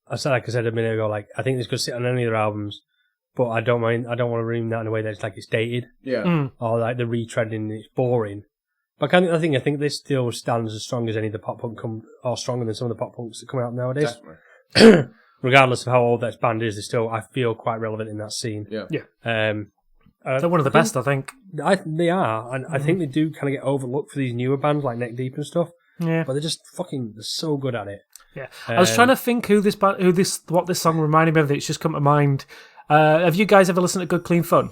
I said a minute ago, like I think this could sit on any of their albums, but I don't want to ruin that in a way that it's like it's dated, or like the retreading, it's boring. But I think this still stands as strong as any of the pop punk or stronger than some of the pop punks that come out nowadays. Definitely. Regardless of how old that band is, they still I feel quite relevant in that scene. Yeah. They're one of the best, I think. They are, and I think they do kind of get overlooked for these newer bands like Neck Deep and stuff. Yeah, but they're just they're so good at it. Yeah, I was trying to think what this song reminded me of. It's just come to mind. Have you guys ever listened to Good Clean Fun?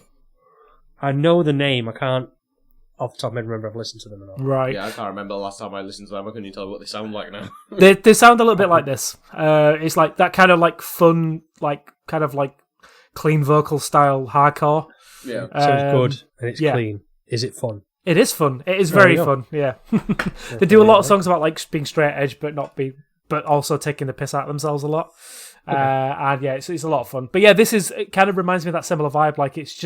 I know the name. I can't off the top of my head remember if I've listened to them or not. Right. Yeah, I can't remember the last time I listened to them. I couldn't even tell what they sound like now. They sound a little bit like this. It's like that kind of like fun, like kind of like clean vocal style hardcore. Yeah. So it's good and it's clean. Is it fun? It is fun. It is very fun. Yeah. They do a lot of songs about like being straight edge, but also taking the piss out of themselves a lot. And yeah, it's a lot of fun. But yeah, it kind of reminds me of that similar vibe. Like it's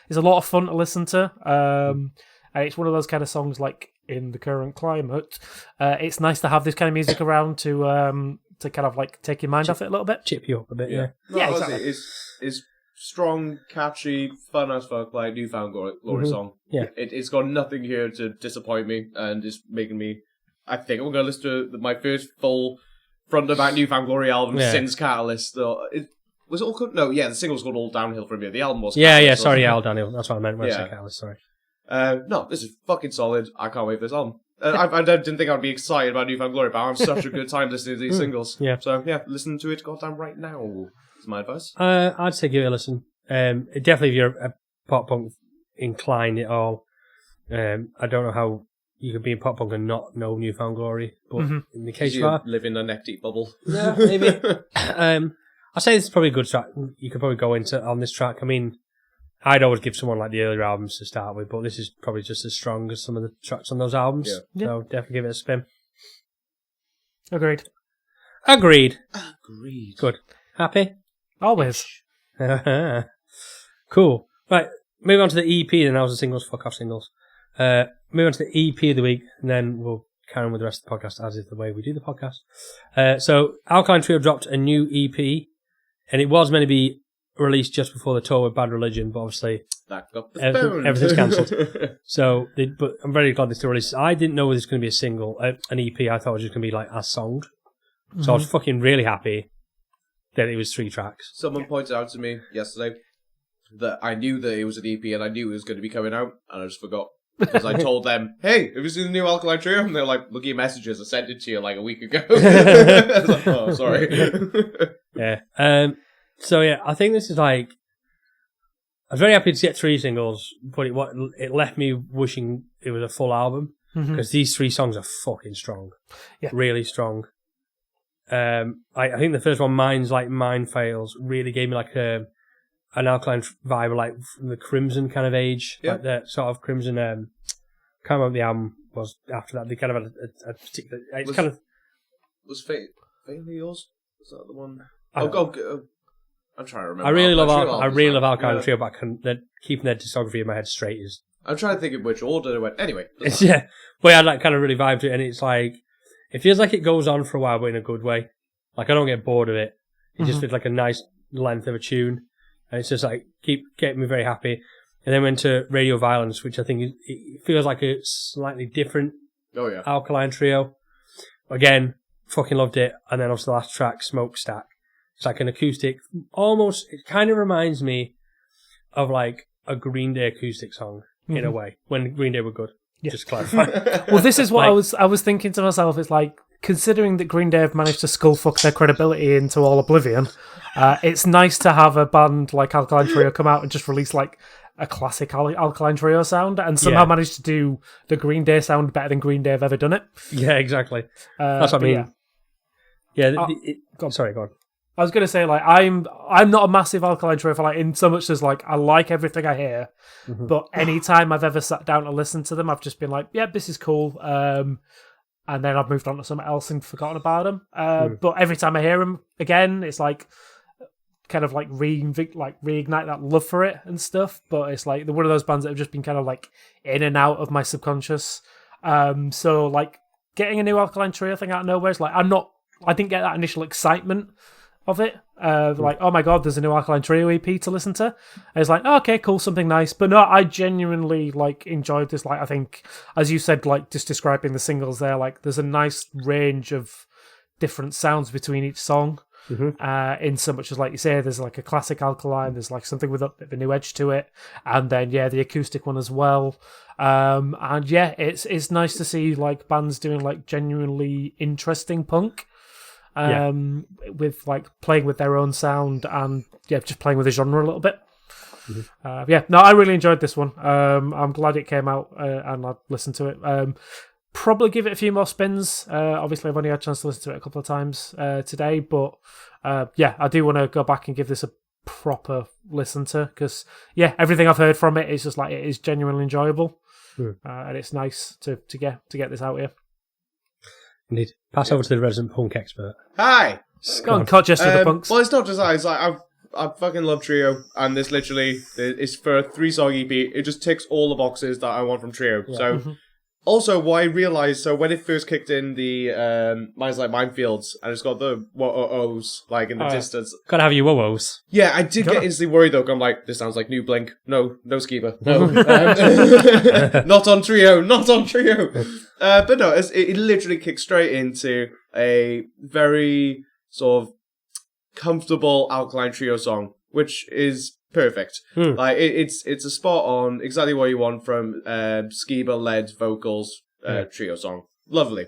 a lot of fun to listen to. And it's one of those kind of songs like in the current climate. It's nice to have this kind of music around to kind of like take your mind off it a little bit. Chip you up a bit, yeah. No, exactly. It's strong, catchy, fun as fuck, like New Found Glory song. Yeah. It's got nothing here to disappoint me, and it's making me. I think I'm going to listen to my first full front to back New Found Glory album since Catalyst. Was it all good? No, the single's called All Downhill from here. The album was. Catalyst, sorry, All Downhill. That's what I meant when I said Catalyst. Sorry. No, this is fucking solid. I can't wait for this album. I didn't think I'd be excited about New Found Glory, but I'm having such a good time listening to these singles. Yeah. So listen to it goddamn right now. My advice. I'd say give it a listen. Definitely if you're a pop punk inclined at all. I don't know how you could be in pop punk and not know New Found Glory, but in the case you live in a neck deep bubble. Yeah, maybe. I'd say this is probably a good track. You could probably go into on this track. I mean, I'd always give someone like the earlier albums to start with, but this is probably just as strong as some of the tracks on those albums. Yeah. So definitely give it a spin. Agreed. Good. Happy? Always. Cool. Right, move on to the EP, then that was the singles, fuck off singles. Move on to the EP of the week, and then we'll carry on with the rest of the podcast, as is the way we do the podcast. So, Alkaline Trio dropped a new EP, and it was meant to be released just before the tour with Bad Religion, but obviously everything's cancelled. So, but I'm very glad they still released. I didn't know it was going to be a single, an EP. I thought it was just going to be like a song. So I was fucking really happy that it was 3 tracks. Someone pointed out to me yesterday that I knew that it was an EP and I knew it was going to be coming out, and I just forgot. Because I told them, hey, have you seen the new Alkaline Trio? And they're like, look at your messages. I sent it to you like a week ago. I was like, oh, sorry. Yeah. So yeah, I think this is like, I was very happy to get 3 singles, but it left me wishing it was a full album, because these 3 songs are fucking strong. Yeah. Really strong. I think the first one, Mine Fails, really gave me like an Alkaline vibe, like from the Crimson kind of age. Yeah. Like the sort of Crimson, can't remember what the album was after that. They kind of had a particular, Was Fate yours? Was that the one? I'm trying to remember. I really love Alkaline Trio, but they're keeping their discography in my head straight is. I'm trying to think of which order it went. Anyway. Yeah. But I like kind of really vibe to it, and it's like, it feels like it goes on for a while, but in a good way. Like, I don't get bored of it. It just feels like a nice length of a tune. And it's just like, keep getting me very happy. And then went to Radio Violence, which I think it feels like a slightly different Alkaline Trio. Again, fucking loved it. And then also the last track, Smokestack. It's like an acoustic, almost, it kind of reminds me of like a Green Day acoustic song in a way, when Green Day were good. Yeah. Just clarify. Well, this is what I was thinking to myself. It's like, considering that Green Day have managed to skullfuck their credibility into all oblivion, it's nice to have a band like Alkaline Trio come out and just release like a classic Alkaline Trio sound, and somehow manage to do the Green Day sound better than Green Day have ever done it. Yeah, exactly. That's what I mean. Go on. I was going to say, like, I'm not a massive Alkaline Trio fan, like, in so much as, like, I like everything I hear, but any time I've ever sat down to listen to them, I've just been like, yeah, this is cool, and then I've moved on to something else and forgotten about them. But every time I hear them again, it's like, kind of like reignite that love for it and stuff, but it's like, they're one of those bands that have just been kind of like in and out of my subconscious. So, like, getting a new Alkaline Trio thing out of nowhere is like, I didn't get that initial excitement of it, like, oh my god, there's a new Alkaline Trio EP to listen to. I was like, oh, okay, cool, something nice. But no, I genuinely like enjoyed this. Like, I think, as you said, like just describing the singles there, like there's a nice range of different sounds between each song. In so much as, like you say, there's like a classic Alkaline, there's like something with a bit of a new edge to it, and then the acoustic one as well. And yeah, it's nice to see like bands doing like genuinely interesting punk. With like playing with their own sound and just playing with the genre a little bit. I really enjoyed this one. I'm glad it came out and I listened to it. Probably give it a few more spins. Obviously, I've only had a chance to listen to it a couple of times today, but I do want to go back and give this a proper listen to, because everything I've heard from it is just like, it is genuinely enjoyable, and it's nice to get this out here. Indeed. Pass over to the resident punk expert. Hi! Go on, cut just the punks. Well, it's not just that. It's like, I fucking love Trio, and this literally is for a 3-song EP. It just ticks all the boxes that I want from Trio. Yeah. So, also, what I realised, so when it first kicked in the Mine's Like Minefields, and it's got the whoa-ohs, like, in the distance. Gotta have your whoa-ohs. Yeah, I did get instantly worried, though. I'm like, this sounds like New Blink. No Skiba. No. Not on Trio. But no, it literally kicks straight into a very sort of comfortable Alkaline Trio song, which is perfect. Like, it's a spot on exactly what you want from Skiba-led vocals Trio song. Lovely.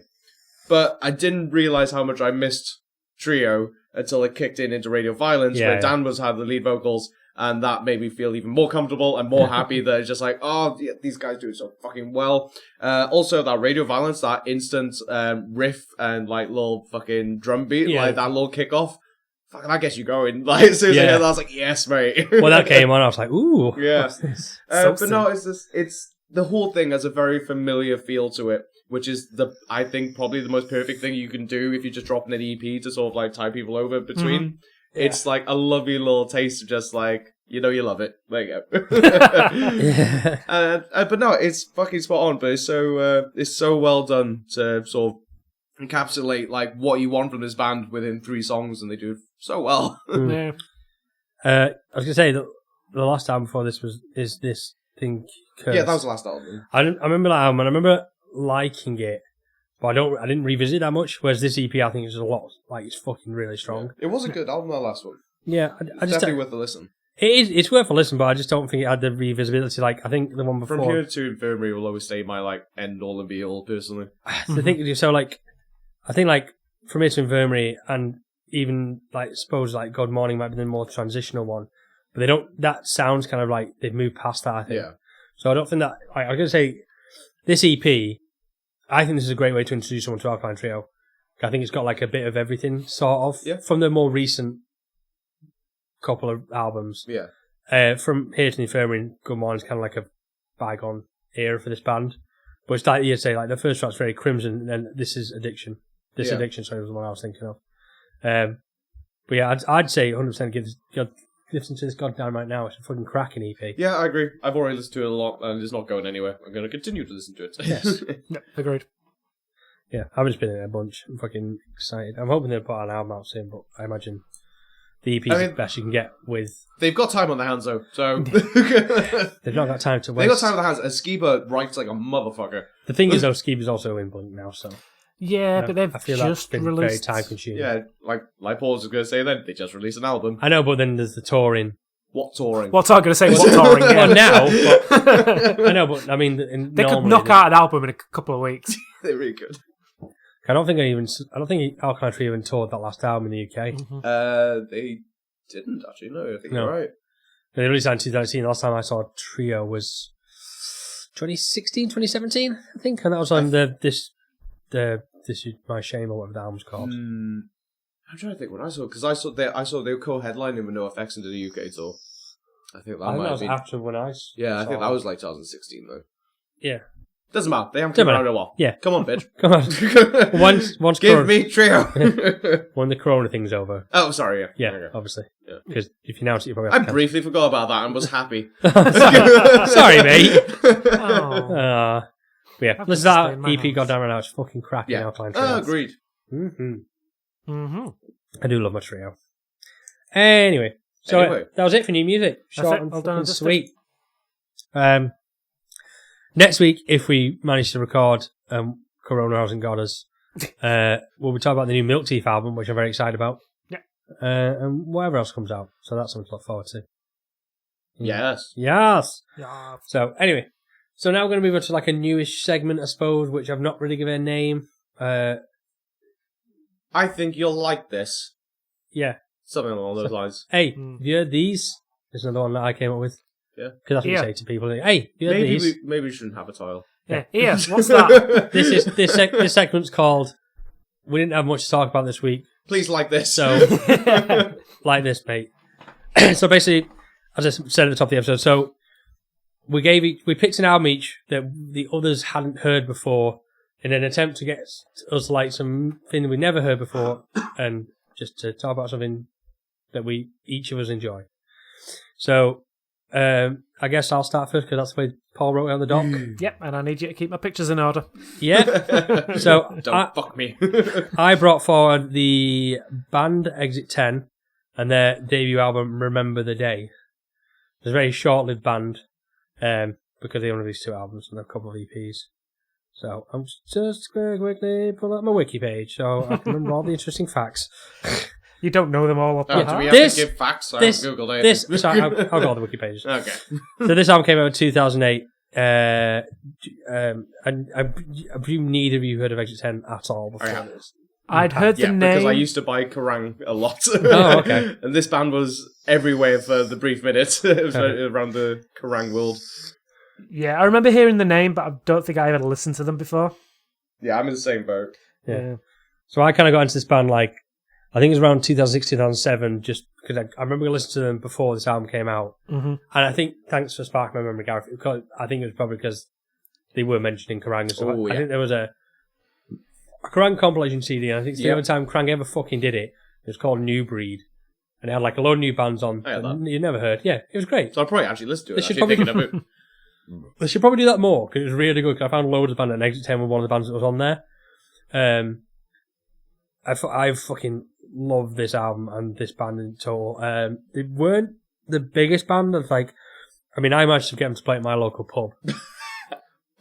But I didn't realise how much I missed Trio until it kicked into Radio Violence, where Dan had the lead vocals, and that made me feel even more comfortable and more happy that it's just like, oh, yeah, these guys do it so fucking well. Also, that Radio Violence, that instant riff and like little fucking drum beat, like that little kickoff, fucking, I guess you going. Like, as soon as I heard that, I was like, yes, mate. Well, that came on, I was like, ooh. Yeah. But no, it's the whole thing has a very familiar feel to it, which is I think probably the most perfect thing you can do if you're just dropping an EP to sort of like tie people over between. Yeah. It's like a lovely little taste of just like, you know, you love it. There you go. But no, it's fucking spot on. But it's so well done to sort of encapsulate like what you want from this band within 3 songs, and they do it so well. Yeah. I was gonna say that the last album before this is this thing. Curse. Yeah, that was the last album. I remember that album, and I remember liking it. But I didn't revisit that much. Whereas this EP, I think is a lot, like, it's fucking really strong. Yeah. It was a good album, that last one. Yeah, I just definitely worth a listen. It's worth a listen, but I just don't think it had the revisibility. Like, I think the one before... From Here to Infirmary will always stay my, like, end-all and be-all, personally. The thing, so, like, I think, like, From Here to Infirmary and even, like, suppose, like, God Morning might be the more transitional one, but they don't... That sounds kind of like they've moved past that, I think. Yeah. So I don't think that... I was going to say, this EP, I think this is a great way to introduce someone to Alkaline Trio. I think it's got, like, a bit of everything, sort of, from the more recent couple of albums. Yeah. From Here to the Infirmary and Good Morning is kind of like a bygone era for this band. But it's like you'd say, like, the first track's very Crimson, and then this is Addiction. Addiction, sorry, was the one I was thinking of. But yeah, I'd say 100% listen to this goddamn right now. It's a fucking cracking EP. Yeah, I agree. I've already listened to it a lot, and it's not going anywhere. I'm going to continue to listen to it. Yes. Yep, agreed. Yeah, I've just been in a bunch. I'm fucking excited. I'm hoping they'll put an album out soon, but I imagine the EP is the best you can get with... They've got time on their hands, though, so... They've not got time to waste. They've got time on their hands, and Skiba writes like a motherfucker. The thing is, though, Skiba's also in Blink now, so... Yeah, but they've I feel just been released... very time-consuming. Yeah, like Paul was going to say then, they just released an album. I know, but then there's the touring. What touring? What's I going to say? What touring? Yeah. Well, now, but... I know, but I mean... They could knock out an album in a couple of weeks. They really could. I don't think Alkaline Trio even toured that last album in the UK. Mm-hmm. They didn't actually. No, I think you're right. They released that in 2019. Last time I saw Trio was 2016, 2017, I think, and that was on This Is My Shame or whatever the album's called. I'm trying to think when I saw, because I saw they were co-headlining with NoFX into the UK tour. I think that might have been after when I I think that was like 2016 though. Yeah. Doesn't matter. They haven't come around a while. Yeah. Come on, bitch. Come on. Once Give me Trio. When the Corona thing's over. Oh, sorry. Yeah. Yeah, obviously. Because if you announce it, you probably I have to briefly forgot about that and was happy. Sorry, mate. Oh. Yeah, listen to that EP, goddamn right now. It's fucking cracking Alkaline Trio. Agreed. I do love my Trio. Anyway, so that was it for new music. Short and fucking sweet. Next week, if we manage to record Corona hasn't got us, we'll be talking about the new Milk Teeth album, which I'm very excited about. Yeah. And whatever else comes out. So that's something to look forward to. Yes. Yes. Yeah. So anyway, so now we're going to move on to like a newish segment, I suppose, which I've not really given a name. I think you'll like this. Yeah. Something along those lines. Hey, have you heard these? There's another one that I came up with. Yeah. Because that's what you say to people. Hey, you heard these? Maybe we shouldn't have a title. Yeah. What's that? This segment's called We Didn't Have Much to Talk About This Week. Please like this. So, like this, mate. So basically, as I said at the top of the episode, so we picked an album each that the others hadn't heard before in an attempt to get us like something we never heard before and just to talk about something that each of us enjoy. So, I guess I'll start first because that's the way Paul wrote it on the doc. Yep, and I need you to keep my pictures in order. Yeah. So Don't fuck me. I brought forward the band Exit 10 and their debut album Remember the Day. It's a very short-lived band because they only released 2 albums and a couple of EPs. So I'm just going to quickly pull up my wiki page so I can remember all the interesting facts. You don't know them all up Do we have to give facts? I haven't Googled anything. Sorry, I'll go on the wiki pages. Okay. So this album came out in 2008. And I presume neither of you heard of Exit 10 at all before this. I'd heard the name. Because I used to buy Kerrang a lot. Oh, okay. And this band was everywhere for the brief minute. It was around the Kerrang world. Yeah, I remember hearing the name, but I don't think I ever listened to them before. Yeah, I'm in the same boat. Yeah. So I kind of got into this band like, I think it was around 2006, 2007, just because I remember listening to them before this album came out. Mm-hmm. And I think, thanks for sparking my memory, Gareth, because I think it was probably because they were mentioning Kerrang and stuff. I think there was a Kerrang compilation CD, and I think it's the only time Kerrang ever fucking did it. It was called New Breed. And it had like a load of new bands on that you never heard. Yeah, it was great. So I'll probably actually listen to it. They should probably do that more, because it was really good. I found loads of bands, and Exit 10 was one of the bands that was on there. I fucking love this album and this band in total. They weren't the biggest band. I managed to get them to play at my local pub.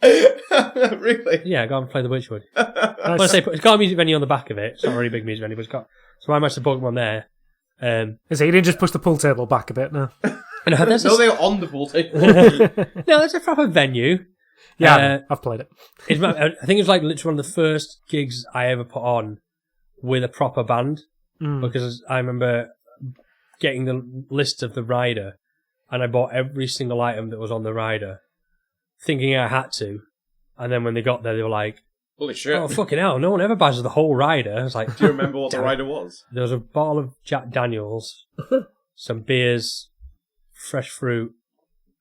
Really? Yeah, go and play the Witchwood. When I say it's got a music venue on the back of it. It's not a really big music venue, but it's got. So I managed to book them on there. So you didn't just push the pool table back a bit, no? No, they were on the pool table. No, that's a proper venue. Yeah, I've played it. I think it was like literally one of the first gigs I ever put on with a proper band, because I remember getting the list of the rider, and I bought every single item that was on the rider, thinking I had to, and then when they got there, they were like, "Holy shit! Oh fucking hell! No one ever buys the whole rider." I was like, "Do you remember what the rider was?" There was a bottle of Jack Daniels, some beers, fresh fruit,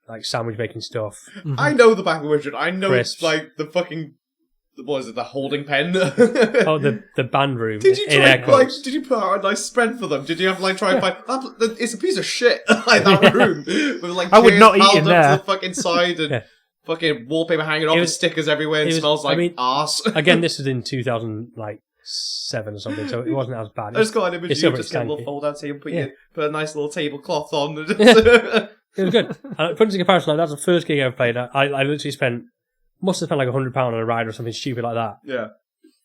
like sandwich making stuff. I know the back of Richard. I know Crisps. It's like the fucking. What is it? The holding pen? The band room. Did you did you put out a nice spread for them? Did you have try and find? It's a piece of shit. Like that room with like I would not eat in there. To the fucking side and fucking wallpaper hanging off, and stickers everywhere. And smells like arse. Again, this was in 2007 or something, so it wasn't as bad. I just got an image. You just get a little fold out table, put a nice little tablecloth on. It was good. And put into comparison, that's the first gig I ever played. I literally must have spent like £100 on a ride or something stupid like that. Yeah.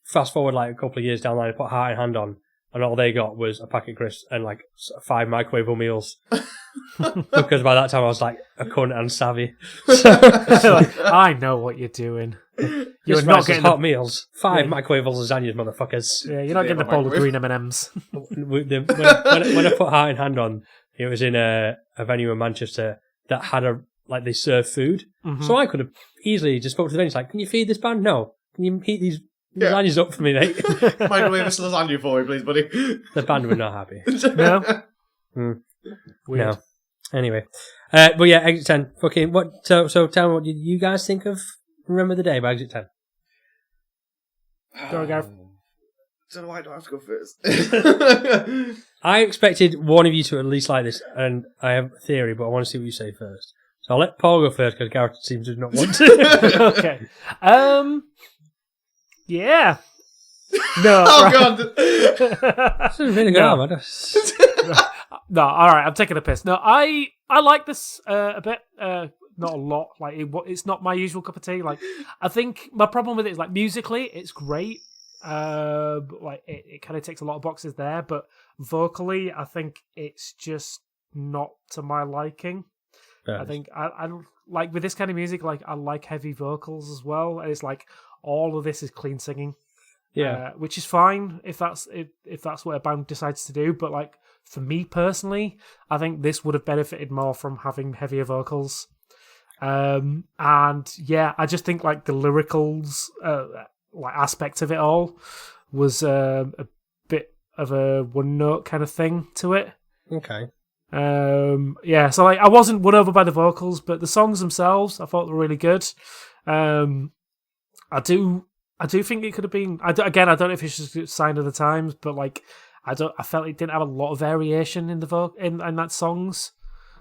Fast forward like a couple of years down the line, I put Heart in Hand on, and all they got was a packet of crisps and like 5 microwavable meals. Because by that time I was like a cunt and savvy. I know what you're doing. You're not getting hot meals. 5 microwavable lasagnas, motherfuckers. Yeah, you're not getting a bowl of green M&Ms. When I put Heart in Hand on, it was in a venue in Manchester that had they serve food. Mm-hmm. So I could have easily just spoke to the venue, like, can you feed this band? No. Can you heat these lasagnas up for me, mate? Microwave this lasagna for me, please, buddy. The band were not happy. No? Weird. No. Anyway. But yeah, Exit 10. Fucking, so tell me, what did you guys think of Remember the Day by Exit 10? Go, Gareth. Don't know why I don't have to go first. I expected one of you to at least like this, and I have a theory, but I want to see what you say first. So I'll let Paul go first, because Gareth seems to not want to. Okay. Yeah. No. Oh, right. God. This is really good. No, alright, I'm taking a piss. No, I like this a bit. Not a lot. Like, it's not my usual cup of tea. Like, I think my problem with it is, like, musically, it's great. Like it kind of ticks a lot of boxes there, but vocally, I think it's just not to my liking. I think I like with this kind of music, like I like heavy vocals as well, and it's like all of this is clean singing, which is fine if that's what a band decides to do. But like for me personally, I think this would have benefited more from having heavier vocals. And yeah, I just think like the lyricals, like aspect of it all was a bit of a one note kind of thing to it. Okay. Yeah, so like I wasn't won over by the vocals, but the songs themselves I thought were really good. I do think it could have been. I don't know if it's just a sign of the times, but like I felt it didn't have a lot of variation in the in that songs.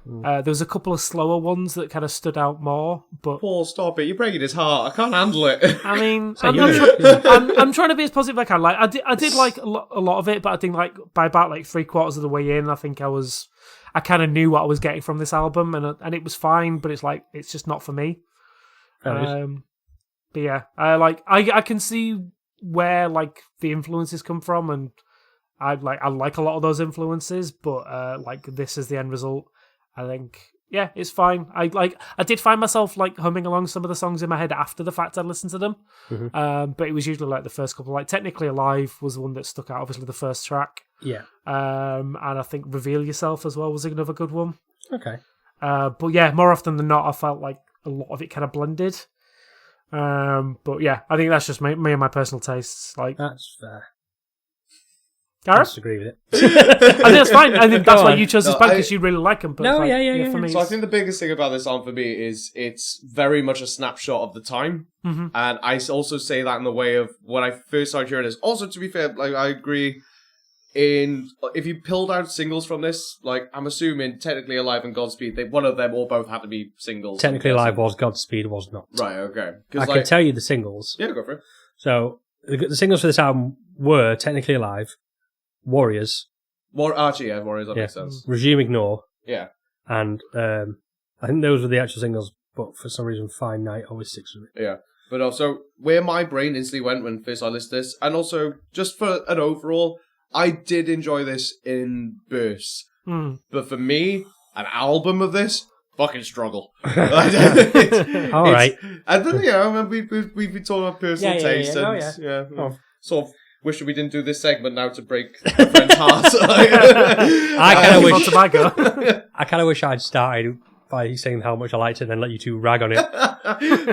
There was a couple of slower ones that kind of stood out more, but Paul, stop it! You're breaking his heart. I can't handle it. I mean, I'm trying to be as positive as I can. Like, I did like a lot of it, but I think like by about like 3/4 of the way in, I think I kind of knew what I was getting from this album, and it was fine, but it's like it's just not for me. But yeah, I can see where like the influences come from, and I like a lot of those influences, but like this is the end result. I think, yeah, it's fine. I did find myself like humming along some of the songs in my head after the fact I'd listened to them. Mm-hmm. But it was usually like the first couple. Like Technically Alive was the one that stuck out. Obviously, the first track. Yeah. And I think Reveal Yourself as well was another good one. Okay. But yeah, more often than not, I felt like a lot of it kind of blended. But yeah, I think that's just me and my personal tastes. Like that's fair. Gareth? I disagree with it. I think that's fine. I think that's why you chose this band, because you really like them. But no, like, yeah. For me, so I think the biggest thing about this song for me is it's very much a snapshot of the time. Mm-hmm. And I also say that in the way of when I first started hearing this. Also, to be fair, like I agree, if you pulled out singles from this, like I'm assuming Technically Alive and Godspeed, one of them or both had to be singles. Technically Alive was, Godspeed was not. Right, okay. I can tell you the singles. Yeah, go for it. So the singles for this album were Technically Alive, Warriors. Warriors, that makes sense. Regime Ignore. Yeah. And I think those were the actual singles, but for some reason Fine Night always sticks with it. Yeah. But also, where my brain instantly went when first I listened to this, and also, just for an overall, I did enjoy this in bursts. Mm. But for me, an album of this, fucking struggle. All right. And then, we've been talking about personal taste and sort of wishing we didn't do this segment now to break a friend's heart. I kind of wish I'd started by saying how much I liked it and then let you two rag on it.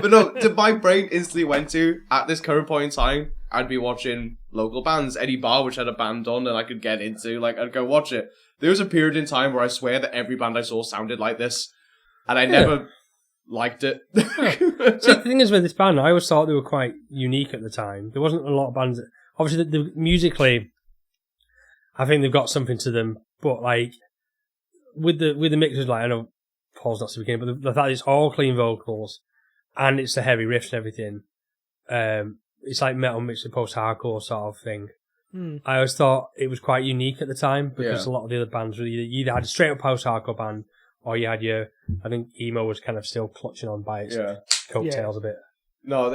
But no, my brain instantly went to, at this current point in time, I'd be watching local bands. Any bar which had a band on and I could get into, like, I'd go watch it. There was a period in time where I swear that every band I saw sounded like this, and I never liked it. See, the thing is with this band, I always thought they were quite unique at the time. There wasn't a lot of bands that, obviously, musically, I think they've got something to them, but like with the mixes, like I know Paul's not speaking, but the fact it's all clean vocals and it's the heavy riffs and everything. It's like metal mixed with post-hardcore sort of thing. I always thought it was quite unique at the time because a lot of the other bands were either had a straight up post-hardcore band or you had I think emo was kind of still clutching on by its coattails a bit. No,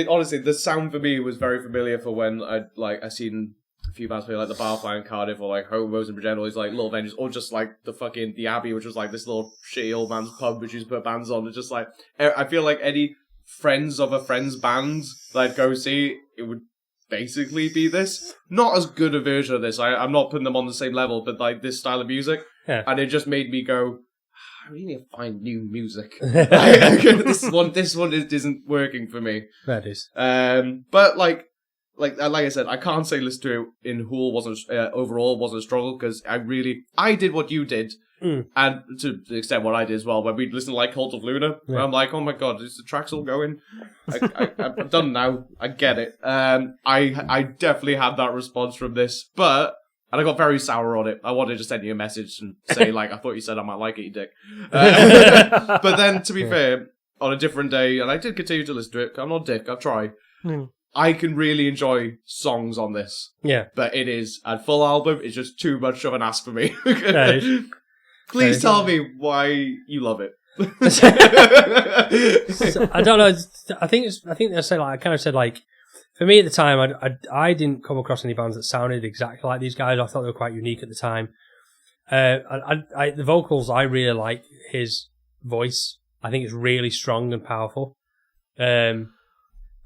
honestly, the sound for me was very familiar for when I seen a few bands play like the Barfly in Cardiff or like Homos in Bridgend, these like little venues, or just like the Abbey, which was like this little shitty old man's pub which used to put bands on. It's just like, I feel like any friends of a friend's band that I'd go see, it would basically be this. Not as good a version of this. I'm not putting them on the same level, but like this style of music. Yeah. And it just made me go, I really need to find new music. This one isn't working for me. That is. But like I said, I can't say listen to it in whole overall wasn't a struggle because I did what you did, and to the extent what I did as well. When we listened to like Cult of Luna, I'm like, oh my god, is the tracks all going? I'm done now. I get it. I definitely had that response from this, and I got very sour on it. I wanted to send you a message and say, like, I thought you said I might like it, you dick. But then, to be fair, on a different day, and I did continue to listen to it, I'm not a dick, I'll try. I can really enjoy songs on this. Yeah. But it is, a full album is just too much of an ask for me. Please tell me why you love it. So, I don't know. I think I said like I kind of said like for me at the time I didn't come across any bands that sounded exactly like these guys. I thought they were quite unique at the time. The vocals, I really like his voice. I think it's really strong and powerful. I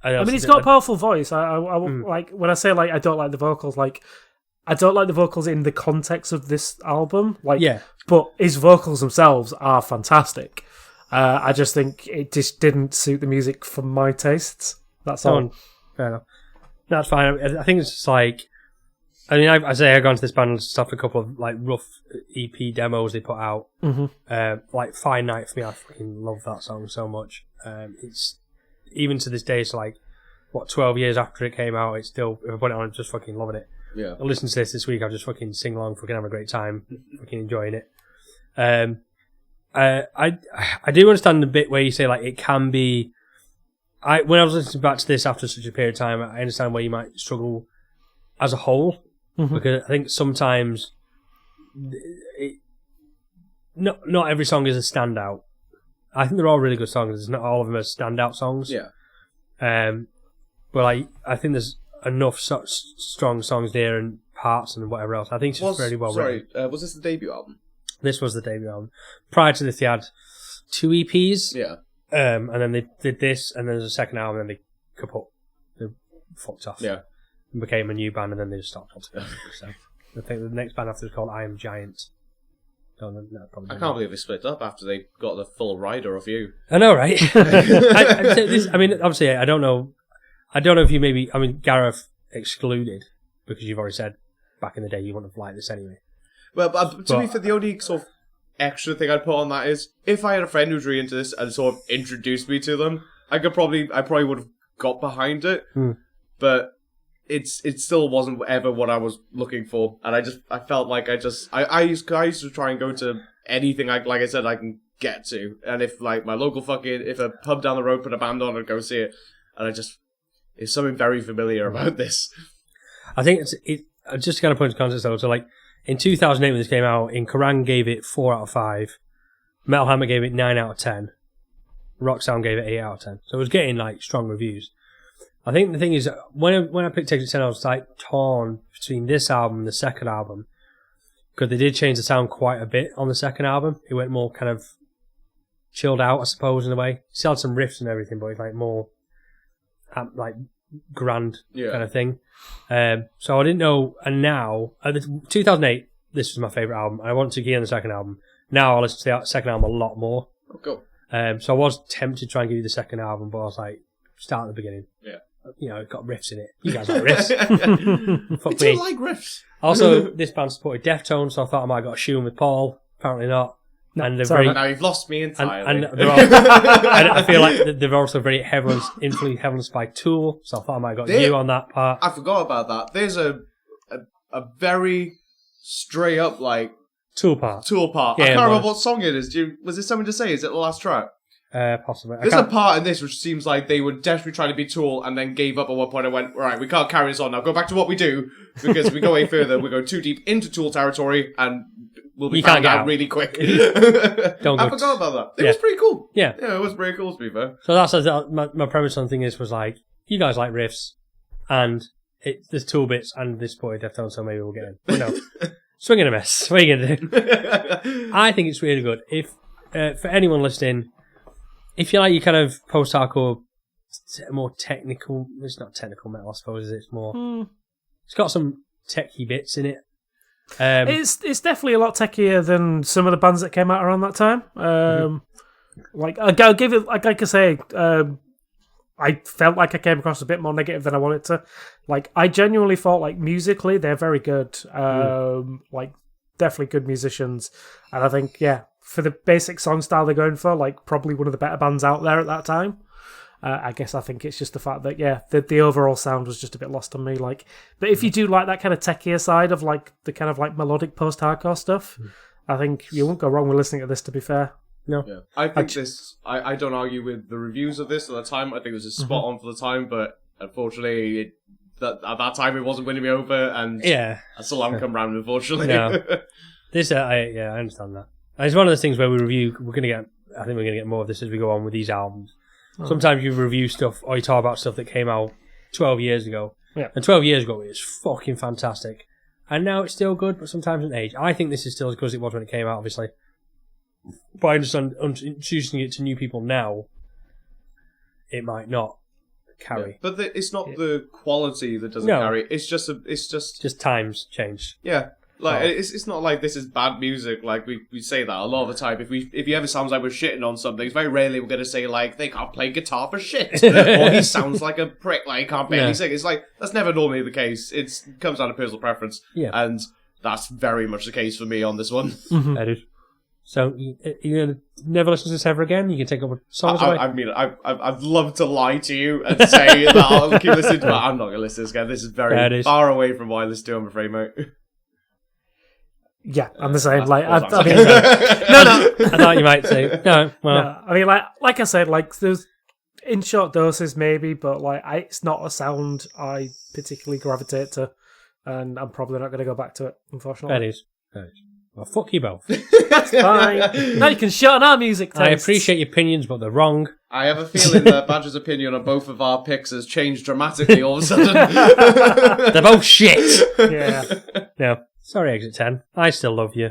mean, he's got a powerful voice. I like when I say like I don't like the vocals, like I don't like the vocals in the context of this album. Like, but his vocals themselves are fantastic. I just think it just didn't suit the music for my tastes. That's all. Fair enough. That's fine. I think it's just like, I mean, I've gone to this band and stuffed a couple of like rough EP demos they put out. Like Fine Night for me, I fucking love that song so much. It's even to this day, it's like 12 years after it came out. It's still, if I put it on, I'm just fucking loving it. Yeah. I listened to this week. I'll just fucking sing along, fucking have a great time, fucking enjoying it. I do understand the bit where you say like it can be. When I was listening back to this after such a period of time, I understand where you might struggle as a whole, because I think sometimes not every song is a standout. I think they're all really good songs. It's not all of them are standout songs. Yeah. But I think there's enough such strong songs there and parts and whatever else. I think it's just very well written. Was this the debut album? This was the debut album. Prior to this, they had 2 EPs. Yeah. And then they did this, and then there's a second album, and they kaput. They fucked off. Yeah. And became a new band, and then they just stopped altogether. So I think the next band after is called I Am Giant. I can't believe they split up after they got the full rider of you. I know, right? I mean, obviously, I don't know if you maybe... I mean, Gareth excluded, because you've already said back in the day you wouldn't have liked this anyway. Well, but to be fair, the only sort of extra thing I'd put on that is, if I had a friend who's really into this and sort of introduced me to them, I probably would have got behind it, but it still wasn't ever what I was looking for, and I felt like I used to try and go to anything like I said I can get to, and if like my local if a pub down the road put a band on, I'd go see it, and there's something very familiar about this. I think just to kind of put into context though, so like in 2008 when this came out, in Kerrang gave it 4 out of 5, Metal Hammer gave it 9 out of 10, Rock Sound gave it 8 out of 10, so it was getting like strong reviews. I think the thing is, when I picked Exit 10, I was like torn between this album and the second album, because they did change the sound quite a bit on the second album. It went more kind of chilled out, I suppose, in a way. Still had some riffs and everything, but it's like more like grand kind of thing. So I didn't know, and now 2008, this was my favourite album. I wanted to get on the second album. Now I listen to the second album a lot more. Oh, cool. So I was tempted to try and give you the second album, but I was like, start at the beginning. Yeah. You know, it's got riffs in it. You guys like riffs. Fuck me. me. Like riffs. Also, this band supported Deftones, so I thought I might have got a shoe in with Paul. Apparently not. No, and sorry, now you've lost me entirely. And they're all, and I feel like they're also very heavily influenced by Tool, so I thought I might have got you on that part. I forgot about that. There's a very straight up like Tool part. Yeah, I can't remember what song it is. Was it something to say? Is it the last track? Possibly. There's a part in this which seems like they were desperately trying to be Tool and then gave up at one point and went, right, we can't carry this on now. Go back to what we do, because if we go any further, we go too deep into Tool territory and we'll be found out really quick. I forgot about that. It was pretty cool. Yeah, it was pretty cool, to be fair. So that's my premise on the thing was like, you guys like riffs, and there's Tool bits, and this boy Deftones, so maybe we'll get in. But no, swing and a miss. What are you going to do? I think it's really good. If for anyone listening, if you like your kind of post-hardcore, more technical, it's not technical metal, I suppose, it's more, it's got some techie bits in it. It's definitely a lot techier than some of the bands that came out around that time. Like, I'll give it, like I say, I felt like I came across a bit more negative than I wanted to. Like, I genuinely thought, like, musically, they're very good. Like, definitely good musicians. And I think, for the basic song style they're going for, like, probably one of the better bands out there at that time. I guess I think it's just the fact that, the overall sound was just a bit lost on me. Like, but if you do like that kind of techier side of, like, the kind of, like, melodic post-hardcore stuff, I think you won't go wrong with listening to this, to be fair. No. Yeah. I think I don't argue with the reviews of this at the time. I think it was spot on for the time, but unfortunately, at that time, it wasn't winning me over, and I still haven't come round, unfortunately. No. This, I understand that. It's one of those things where we review, I think we're going to get more of this as we go on with these albums. Oh. Sometimes you review stuff, or you talk about stuff that came out 12 years ago. Yeah. And 12 years ago, it was fucking fantastic. And now it's still good, but sometimes in age. I think this is still as good as it was when it came out, obviously. But I understand introducing it to new people now, it might not carry. Yeah, but it's not the quality that doesn't carry. It's just times change. Yeah. Like, it's not like this is bad music. Like, we say that a lot of the time. If you ever sounds like we're shitting on something, it's very rarely we're going to say, like, they can't play guitar for shit. Or he sounds like a prick, like, he can't barely sing. It's like, that's never normally the case. It comes down to personal preference. Yeah. And that's very much the case for me on this one. Mm-hmm. So, you're going to never listen to this ever again? You can take up songs away? I mean, I'd love to lie to you and say that I'll keep listening to it, but I'm not going to listen to this again. This is very far away from what I listen to, I'm afraid, mate. Yeah, I'm the same. Like, I mean, no. I thought you might say no. Well, no, I mean, like I said, like there's in short doses maybe, but like it's not a sound I particularly gravitate to, and I'm probably not going to go back to it, unfortunately. That is. Well, fuck you both. That's fine. Now you can shut on our music tastes. I appreciate your opinions, but they're wrong. I have a feeling that Badger's opinion on both of our picks has changed dramatically all of a sudden. They're both shit. Yeah. No. Sorry, Exit 10. I still love you.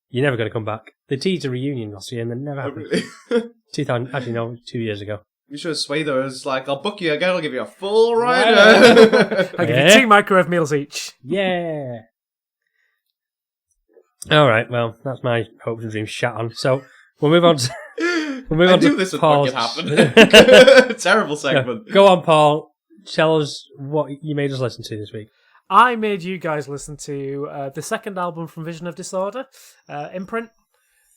You're never going to come back. They teased a reunion last year and then never happened. Really? 2000, actually, no, 2 years ago. You should have swayed those. Like, I'll book you again. I'll give you a full rider. I'll give you 2 microwave meals each. Yeah. All right. Well, that's my hopes and dreams shat on. So we'll move on to. I knew this would fucking happen. Terrible segment. No, go on, Paul. Tell us what you made us listen to this week. I made you guys listen to the second album from Vision of Disorder, Imprint.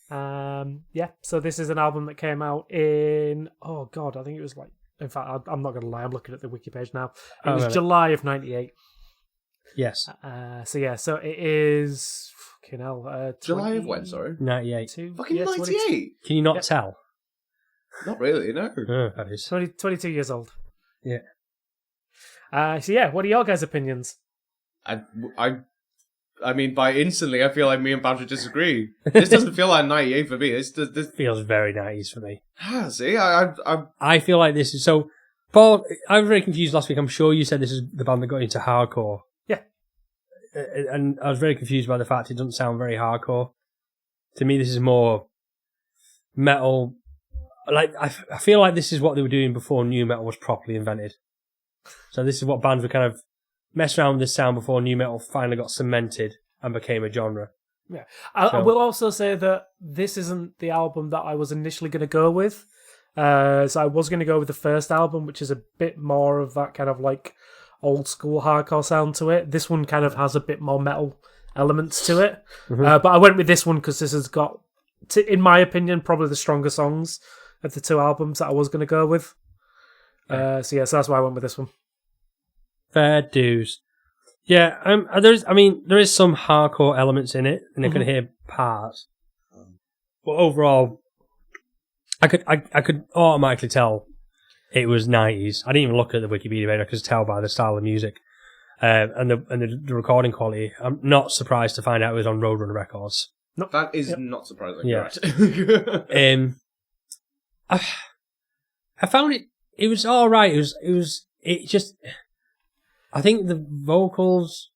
So this is an album that came out in, I think it was like, in fact, I'm not going to lie, I'm looking at the wiki page now. It was July of 98. Yes. So it is, fucking hell. July of when, sorry? 98. Fucking 98? Can you not tell? Not really, no. That is. 22 years old. Yeah. What are your guys' opinions? I mean, by instantly, I feel like me and Badger disagree. This doesn't feel like 98 for me. This feels very 90s for me. See, I feel like this is so. Paul, I was very confused last week. I'm sure you said this is the band that got into hardcore. Yeah. and I was very confused by the fact it doesn't sound very hardcore. To me, this is more metal. Like I feel like this is what they were doing before nu metal was properly invented. So this is what bands were kind of messing around with this sound before nu metal finally got cemented and became a genre. Yeah, I will also say that this isn't the album that I was initially going to go with. So I was going to go with the first album, which is a bit more of that kind of like old school hardcore sound to it. This one kind of has a bit more metal elements to it. But I went with this one because this has got, in my opinion, probably the stronger songs of the two albums that I was going to go with. So that's why I went with this one. Fair dues. Yeah, there is some hardcore elements in it, and I can hear parts. But overall, I could automatically tell it was 90s. I didn't even look at the Wikipedia page. I could tell by the style of music and the recording quality. I'm not surprised to find out it was on Roadrunner Records. No, that is not surprising. Yeah. Right. I found it was all right. It just. I think the vocals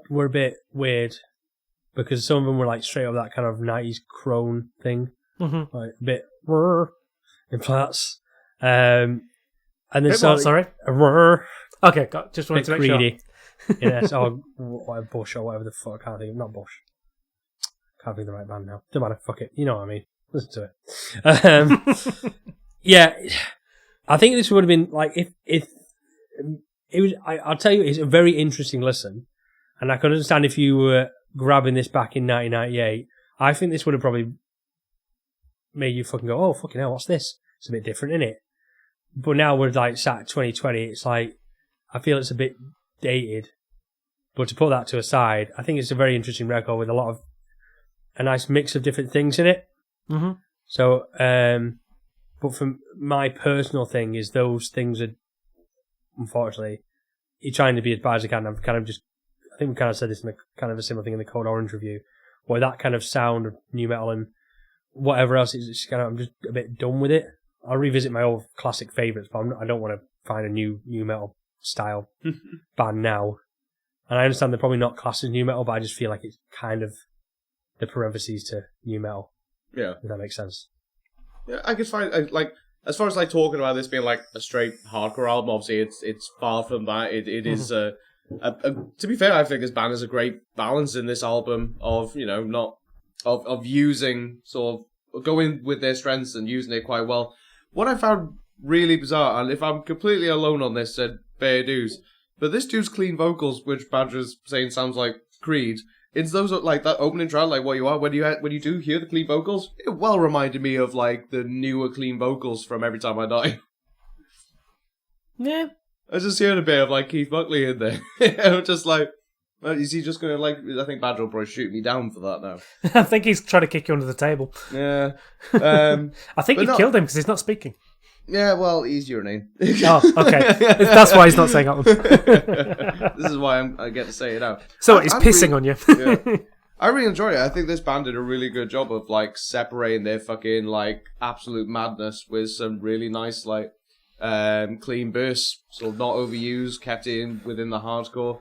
were a bit weird because some of them were like straight up that kind of 90s crone thing, like a bit in flats. And then sorry. Okay, just wanted to make greedy. Sure. Yes, whatever Bush or whatever the fuck. I can't think. Not Bush. Can't think of the right band now. Don't matter. Fuck it. You know what I mean. Listen to it. Yeah, I think this would have been like if it was. I'll tell you, it's a very interesting listen, and I could understand if you were grabbing this back in 1998. I think this would have probably made you fucking go, "Oh fucking hell, what's this?" It's a bit different, isn't it? But now we're like sat at 2020. It's like I feel it's a bit dated. But to put that to aside, I think it's a very interesting record with a nice mix of different things in it. So, but for my personal thing is those things are, unfortunately, you're trying to be as bad as you can. I think we kind of said this in kind of a similar thing in the Code Orange review, where that kind of sound of nu metal and whatever else is just kind of, I'm just a bit done with it. I'll revisit my old classic favourites, but I don't want to find a new nu metal style band now. And I understand they're probably not classed as nu metal, but I just feel like it's kind of the parentheses to nu metal. Yeah, if that makes sense. Yeah, I guess fine. Like as far as like talking about this being like a straight hardcore album, obviously it's far from that. It is to be fair, I think this band has a great balance in this album of not of using sort of going with their strengths and using it quite well. What I found really bizarre, and if I'm completely alone on this, said fair dues, but this dude's clean vocals, which Badger's saying sounds like Creed. It's those like that opening track, like what you are when you do hear the clean vocals. It well reminded me of like the newer clean vocals from Every Time I Die. Yeah, I was just hearing a bit of like Keith Buckley in there. I'm just like, is he just gonna like? I think Badger will probably shoot me down for that now. I think he's trying to kick you under the table. Yeah, I think you killed him because he's not speaking. Yeah, well, he's urinating. Oh, okay. That's why he's not saying that one. This is why I get to say it out. So he's pissing on you. Yeah. I really enjoy it. I think this band did a really good job of like separating their fucking like absolute madness with some really nice like clean bursts, sort of not overused, kept it within the hardcore.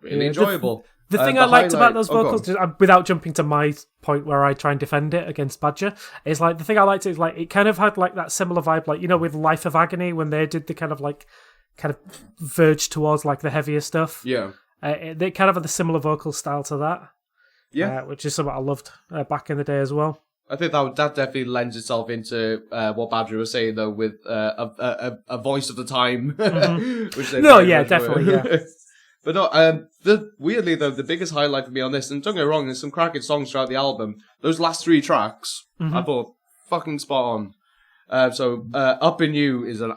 Really enjoyable. The thing I liked about those vocals, without jumping to my point where I try and defend it against Badger, is like the thing I liked is like it kind of had like that similar vibe, like with Life of Agony when they did the kind of verge towards like the heavier stuff. Yeah, they kind of had the similar vocal style to that. Yeah, which is something I loved back in the day as well. I think that definitely lends itself into what Badger was saying though, with a voice of the time. Which definitely, yeah. But no, weirdly though, the biggest highlight for me on this, and don't get me wrong, there's some cracking songs throughout the album. Those last 3 tracks, I thought fucking spot on. So Up in You is a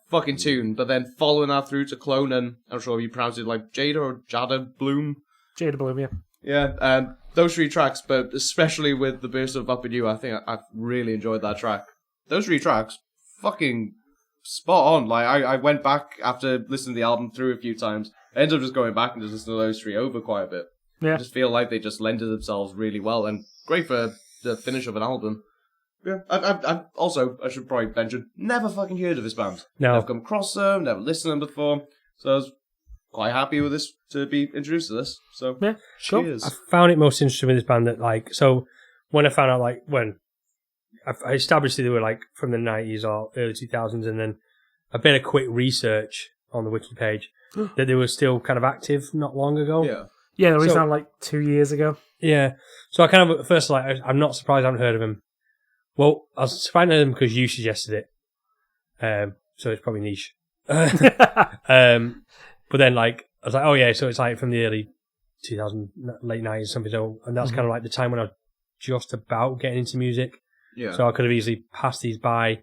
fucking tune, but then following that through to Clone and I'm sure you pronounce it like Jada or Jada Bloom. Jada Bloom, yeah. Yeah, those 3 tracks, but especially with the burst of Up in You, I think I really enjoyed that track. Those 3 tracks, fucking spot on. Like I went back after listening to the album through a few times. I ended up just going back and just listening to those 3 over quite a bit. Yeah. I just feel like they just lended themselves really well and great for the finish of an album. Yeah, I should probably mention, never fucking heard of this band. No. Never come across them, never listened to them before. So I was quite happy with this to be introduced to this. So yeah, cheers. I found it most interesting with this band that so when I found out when I established that they were from the 90s or early 2000s, and then a bit of quick research on the wiki page that they were still kind of active not long ago. Yeah, they were down 2 years ago. Yeah, so I kind of at first I'm not surprised I haven't heard of them. Well, I was surprised I heard them because you suggested it, so it's probably niche. But then I was like, oh yeah, so it's from the early 2000s, late 90s, something. So, and that's kind of the time when I was just about getting into music. Yeah. So I could have easily passed these by.